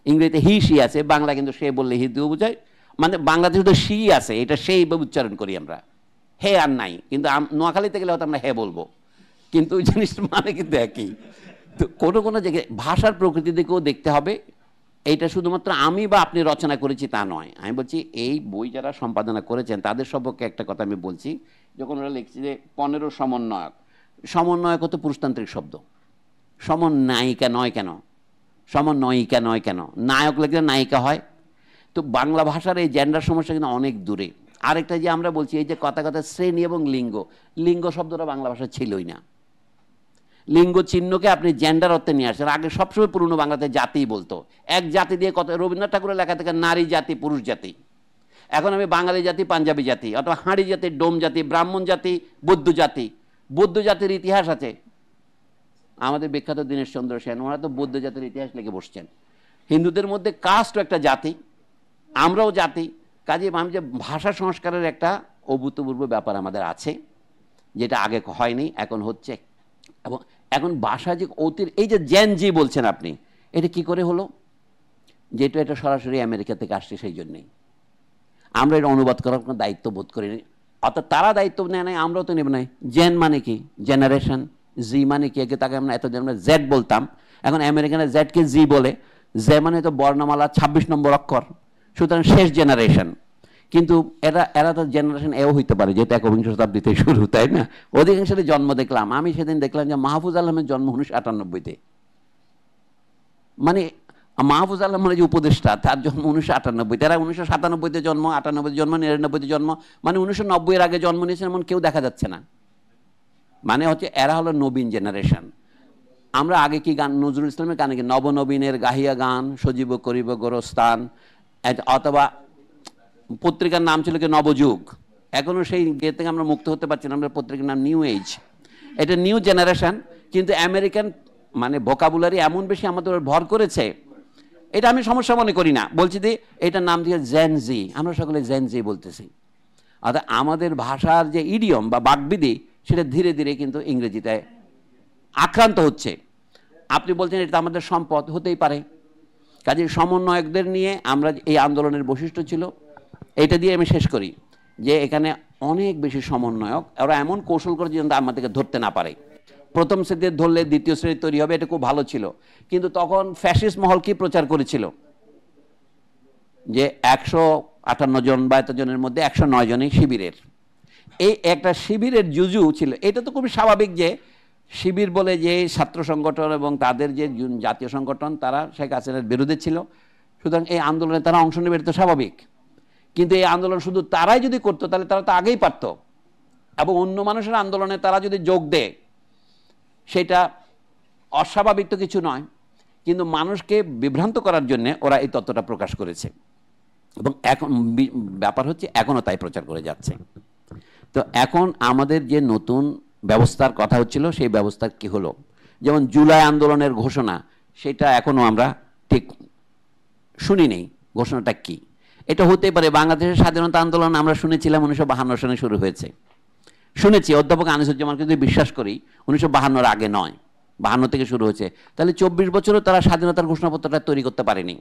ইংরেজিতে হি সি আছে, বাংলা কিন্তু সে বললে হিদিও বোঝায়, মানে বাংলাদেশে তো সি আছে, এটা সেইভাবে উচ্চারণ করি আমরা, হে আর নাই। কিন্তু নোয়াখালীতে গেলে হয়তো আমরা হে বলবো, কিন্তু ওই জিনিসটা মানে কিন্তু একই। তো কোনো কোনো জায়গায় ভাষার প্রকৃতি দিকেও দেখতে হবে। এইটা শুধুমাত্র আমি বা আপনি রচনা করেছি তা নয়। আমি বলছি এই বই যারা সম্পাদনা করেছেন তাদের সম্পর্কে একটা কথা আমি বলছি। যখন ওরা লিখছে যে 15 সমন্বয়ক, সমন্বয়ক তো পুরুষতান্ত্রিক শব্দ, সমন্বয়িকা নয় কেন? সমন্বয়িকা নয় কেন, নায়ক লিখলে নায়িকা হয়। তো বাংলা ভাষার এই জেন্ডার সমস্যা কিন্তু অনেক দূরে। আরেকটা যে আমরা বলছি এই যে কথা কথা শ্রেণী এবং লিঙ্গ, লিঙ্গ শব্দটা বাংলা ভাষা ছিলই না। লিঙ্গ চিহ্নকে আপনি জেন্ডার অর্থে নিয়ে আসছেন। আগে সবসময় পুরনো বাংলাতে জাতি বলতো, এক জাতি দিয়ে কত, রবীন্দ্রনাথ ঠাকুরের লেখা থেকে নারী জাতি পুরুষ জাতি। এখন আমি বাঙালি জাতি, পাঞ্জাবি জাতি, অথবা হাঁড়ি জাতি, ডোম জাতি, ব্রাহ্মণ জাতি, বৌদ্ধ জাতি। বৌদ্ধ জাতির ইতিহাস আছে, আমাদের বিখ্যাত দীনেশ চন্দ্র সেন, ওনারা তো বৌদ্ধ জাতির ইতিহাস লিখে বসছেন। হিন্দুদের মধ্যে কাস্টও একটা জাতি, আমরাও জাতি। কাজে আমি যে ভাষা সংস্কারের একটা অভূতপূর্ব ব্যাপার আমাদের আছে, যেটা আগে হয়নি, এখন হচ্ছে। এবং এখন ভাষা যে এই যে জেন জি বলছেন আপনি, এটা কি করে হলো? যেটা এটা সরাসরি আমেরিকা থেকে আসছে, সেই জন্যেই আমরা এটা অনুবাদ করার কোনো দায়িত্ব বোধ করিনি। অর্থাৎ তারা দায়িত্ব নেয় নাই, আমরাও তো নেব নাই। জেন মানে কি? জেনারেশন। জি মানে কি? আগে তাকে আমরা এতদিন আমরা জেড বলতাম, এখন আমেরিকানের জেডকে জি বলে। জে মানে তো বর্ণমালা 26 নম্বর অক্ষর, সুতরাং শেষ জেনারেশন। কিন্তু এরা তো জেনারেশন এও হইতে পারে, যেহেতু একবিংশ শতাব্দীতে শুরু, তাই না? অধিকাংশের জন্ম দেখলাম, আমি সেদিন দেখলাম যে মাহফুজ আলমের জন্ম 1998-তে। মানে মাহফুজ আলম মানে যে উপদেষ্টা, তার জন্ম 1998। তারা 1997-তে জন্ম, 98-তে জন্ম, 99-তে জন্ম, মানে 1990-এর আগে জন্ম নিয়েছেন এমন কেউ দেখা যাচ্ছে না। মানে হচ্ছে এরা হলো নবীন জেনারেশন। আমরা আগে কি গান, নজরুল ইসলামের গানে কি নবনবীনের গাহিয়া গান সজীব করিব গোরস্থান, অথবা পত্রিকার নাম ছিল কি নবযুগ। এখনো সেই গে থেকে আমরা মুক্ত হতে পারছি না, আমরা পত্রিকার নাম নিউ এজ। এটা নিউ জেনারেশন। কিন্তু আমেরিকান মানে ভোকাবুলারি এমন বেশি আমাদের ভর করেছে, এটা আমি সমস্যা মনে করি না। বলছি যে এটার নাম দিয়ে জেন জি, আমরা সকলে জেন জি বলতেছি। অর্থাৎ আমাদের ভাষার যে ইডিয়ম বা বাকবিধি, সেটা ধীরে ধীরে কিন্তু ইংরেজিতে আক্রান্ত হচ্ছে। আপনি বলছেন এটা আমাদের সম্পদ, হতেই পারে। কাজে সমন্বয়কদের নিয়ে আমরা, এই আন্দোলনের বৈশিষ্ট্য ছিল, এইটা দিয়ে আমি শেষ করি, যে এখানে অনেক বেশি সমন্বয়ক, ওরা এমন কৌশল করে যেন আমাদেরকে ধরতে না পারে। প্রথম শ্রেণীতে ধরলে দ্বিতীয় শ্রেণী তৈরি হবে, এটা খুব ভালো ছিল। কিন্তু তখন ফ্যাসিস্ট মহল কি প্রচার করেছিল, যে 158 জন বা এত জনের মধ্যে 109 জনই শিবিরের। এই একটা শিবিরের জুজু ছিল। এটা তো খুবই স্বাভাবিক যে শিবির বলে যে ছাত্র সংগঠন এবং তাদের যে জাতীয় সংগঠন, তারা শেখ হাসিনার বিরুদ্ধে ছিল, সুতরাং এই আন্দোলনে তারা অংশ নেবে, এটা তো স্বাভাবিক। কিন্তু এই আন্দোলন শুধু তারাই যদি করতো, তাহলে তারা তো আগেই পারত। এবং অন্য মানুষের আন্দোলনে তারা যদি যোগ দেয়, সেটা অস্বাভাবিক তো কিছু নয়। কিন্তু মানুষকে বিভ্রান্ত করার জন্য ওরা এই তত্ত্বটা প্রকাশ করেছে, এবং এখন ব্যাপার হচ্ছে এখনও তাই প্রচার করে যাচ্ছে। তো এখন আমাদের যে নতুন ব্যবস্থার কথা হচ্ছিল, সেই ব্যবস্থার কি হলো? যেমন জুলাই আন্দোলনের ঘোষণা, সেটা এখনো আমরা ঠিক শুনি নেই ঘোষণাটা কি। এটা হতে পারে বাংলাদেশের স্বাধীনতা আন্দোলন আমরা শুনেছিলাম 1952 সনে শুরু হয়েছে, শুনেছি। অধ্যাপক আনিসুজ্জামানকে যদি বিশ্বাস করি, 1952-র আগে নয়, 52 থেকে শুরু হয়েছে। তাহলে 24 বছরও তারা স্বাধীনতার ঘোষণাপত্রটা তৈরি করতে পারেনি।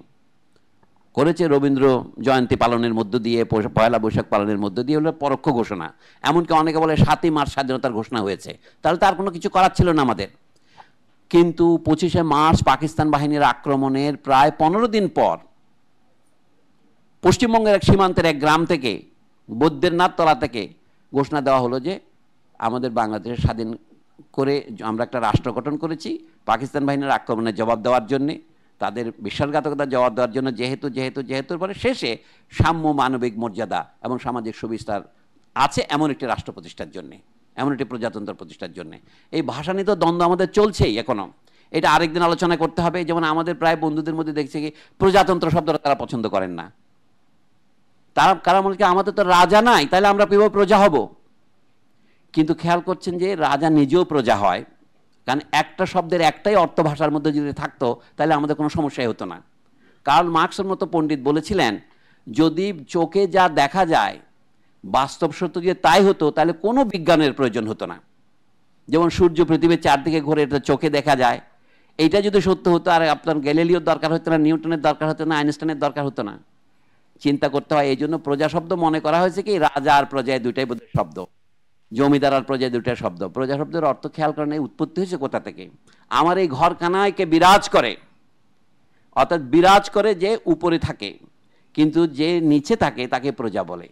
করেছে রবীন্দ্র জয়ন্তী পালনের মধ্য দিয়ে, পয়লা বৈশাখ পালনের মধ্য দিয়ে, হলো পরোক্ষ ঘোষণা। এমনকি অনেকে বলে 7ই মার্চ স্বাধীনতার ঘোষণা হয়েছে। তাহলে তার কোনো কিছু করার ছিল না আমাদের। কিন্তু 25শে মার্চ পাকিস্তান বাহিনীর আক্রমণের প্রায় 15 দিন পর পশ্চিমবঙ্গের এক সীমান্তের এক গ্রাম থেকে, বৈদ্যনাথ তলা থেকে ঘোষণা দেওয়া হলো যে আমাদের বাংলাদেশের স্বাধীন করে আমরা একটা রাষ্ট্র গঠন করেছি, পাকিস্তান বাহিনীর আক্রমণের জবাব দেওয়ার জন্যে, তাদের বিশ্বাসঘাতকতার জবাব দেওয়ার জন্য, যেহেতু পরে শেষে সাম্য, মানবিক মর্যাদা এবং সামাজিক সুবিস্তার আছে এমন একটি রাষ্ট্র প্রতিষ্ঠার জন্যে, এমন একটি প্রজাতন্ত্র প্রতিষ্ঠার জন্যে। এই ভাষা নিয়ে তো দ্বন্দ্ব আমাদের চলছেই এখনো। এটা আরেকদিন আলোচনা করতে হবে। যেমন আমাদের প্রায় বন্ধুদের মধ্যে দেখছি কি প্রজাতন্ত্র শব্দটা তারা পছন্দ করেন না। তারা কারা বলে কি আমাদের তো রাজা নাই, তাহলে আমরা কিভাবে প্রজা হব? কিন্তু খেয়াল করছেন যে রাজা নিজেও প্রজা হয়, কারণ একটা শব্দের একটাই অর্থ ভাষার মধ্যে যদি থাকতো, তাহলে আমাদের কোনো সমস্যাই হতো না। কার্ল মার্কসের মতো পণ্ডিত বলেছিলেন, যদি চোখে যা দেখা যায় বাস্তব সত্য যে তাই হতো, তাহলে কোনো বিজ্ঞানের প্রয়োজন হতো না। যেমন সূর্য পৃথিবীর চারদিকে ঘুরে, এটা চোখে দেখা যায়। এইটা যদি সত্য হতো, আর আপনার গ্যালিলিওর দরকার হতো না, নিউটনের দরকার হতো না, আইনস্টাইনের দরকার হতো না। চিন্তা করতে হয়। এই জন্য প্রজা শব্দ মনে করা হয়েছে কি রাজা আর প্রজায় দুইটাই বোধহয় শব্দ, জমিদার আর প্রজায় দুইটাই শব্দ। প্রজা শব্দের অর্থ খেয়াল করেন এই উৎপত্তি হয়েছে কোথা থেকে। আমার এই ঘরখানায় কে বিরাজ করে, অর্থাৎ বিরাজ করে যে উপরে থাকে, কিন্তু যে নিচে থাকে তাকে প্রজা বলে।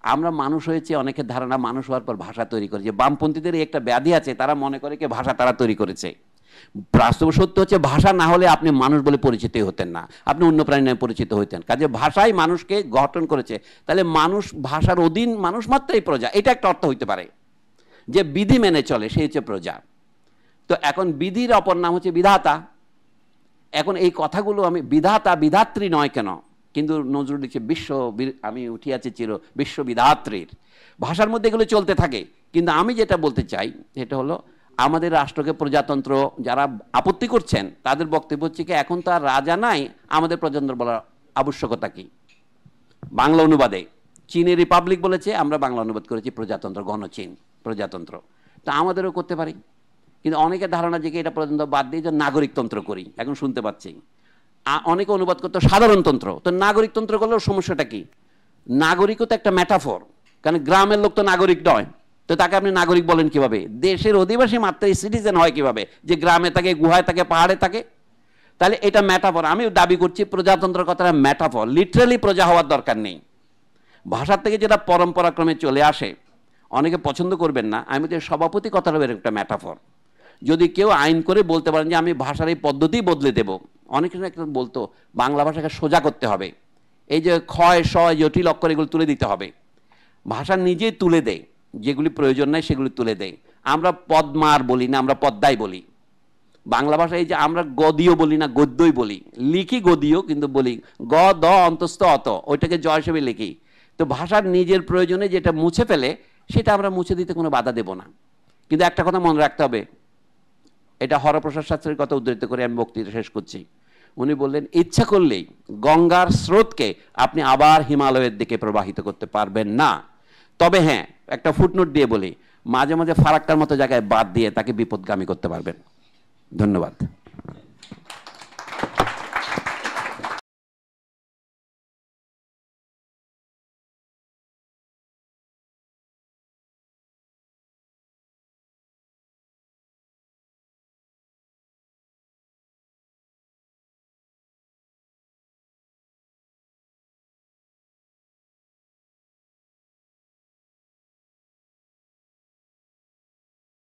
আমরা মানুষ হয়েছে, অনেকের ধারণা মানুষ হওয়ার পর ভাষা তৈরি করেছে। বামপন্থীদের একটা ব্যাধি আছে, তারা মনে করে কি ভাষা তারা তৈরি করেছে। বাস্তব সত্য হচ্ছে ভাষা না হলে আপনি মানুষ বলে পরিচিতই হতেন না, আপনি অন্য প্রাণী নামে পরিচিত হইতেন। কাজে ভাষাই মানুষকে গঠন করেছে, তাহলে মানুষ ভাষার অধীন, মানুষ মাত্রই প্রজা, এটা একটা অর্থ হইতে পারে। যে বিধি মেনে চলে সেই হচ্ছে প্রজা। তো এখন বিধির অপর নাম হচ্ছে বিধাতা। এখন এই কথাগুলো আমি বিধাতা বিধাত্রী নয় কেন, কিন্তু নজরুল লিখছে বিশ্ব, আমি উঠিয়াছি চির বিশ্ব বিধাত্রীর। ভাষার মধ্যে এগুলো চলতে থাকে, কিন্তু আমি যেটা বলতে চাই সেটা হলো আমাদের রাষ্ট্রকে প্রজাতন্ত্র, যারা আপত্তি করছেন তাদের বক্তব্য হচ্ছে কি এখন তো আর রাজা নাই, আমাদের প্রজাতন্ত্র বলার আবশ্যকতা কি? বাংলা অনুবাদে চীনের রিপাবলিক বলেছে, আমরা বাংলা অনুবাদ করেছি প্রজাতন্ত্র, গণচীন প্রজাতন্ত্র। তো আমাদেরও করতে পারি, কিন্তু অনেকের ধারণা যে এটা প্রজাতন্ত্র বাদ দিয়ে যে নাগরিকতন্ত্র করি, এখন শুনতে পাচ্ছি অনেকে অনুবাদ করতো সাধারণতন্ত্র। তো নাগরিকতন্ত্র করলেও সমস্যাটা কি? নাগরিকও তো একটা ম্যাটাফর, কারণ গ্রামের লোক তো নাগরিক নয়, তো তাকে আপনি নাগরিক বলেন কিভাবে? দেশের অধিবাসী মাত্রই সিটিজেন হয় কিভাবে? যে গ্রামে থাকে, গুহায় থাকে, পাহাড়ে থাকে। তাহলে এটা ম্যাটাফর। আমি দাবি করছি প্রজাতন্ত্র কথাটা ম্যাটাফর, লিটারালি প্রজা হওয়ার দরকার নেই। ভাষার থেকে যেটা পরম্পরাক্রমে চলে আসে, অনেকে পছন্দ করবেন না, আমি তো সভাপতি কথাটা একটা ম্যাটাফর। যদি কেউ আইন করে বলতে পারেন যে আমি ভাষার এই পদ্ধতি বদলে দেব, অনেকে বলতো বাংলা ভাষাকে সোজা করতে হবে, এই যে ক্ষয় শয় জটিল অক্ষর এগুলো তুলে দিতে হবে। ভাষা নিজেই তুলে দেয়, যেগুলি প্রয়োজন নাই সেগুলি তুলে দেয়। আমরা পদ্মার বলি না, আমরা পদ্মাই বলি। বাংলা ভাষায় এই যে আমরা গদীয় বলি না, গদ্যই বলি, লিখি গদীয় কিন্তু বলি গ দ অন্তস্থ অত, ওইটাকে জ হিসেবে লিখি। তো ভাষার নিজের প্রয়োজনে যেটা মুছে ফেলে সেটা আমরা মুছে দিতে কোনো বাধা দেব না। কিন্তু একটা কথা মনে রাখতে হবে, এটা হরপ্রসাদ শাস্ত্রীর কথা উদ্ধৃত করে আমি বক্তৃতা শেষ করছি। উনি বললেন ইচ্ছা করলেই গঙ্গার স্রোতকে আপনি আবার হিমালয়ের দিকে প্রবাহিত করতে পারবেন না। তবে হ্যাঁ, একটা ফুটনোট দিয়ে বলি, মাঝে মাঝে ফারাক্কার মতো জায়গায় বাদ দিয়ে তাকে বিপদগামী করতে পারবেন। ধন্যবাদ।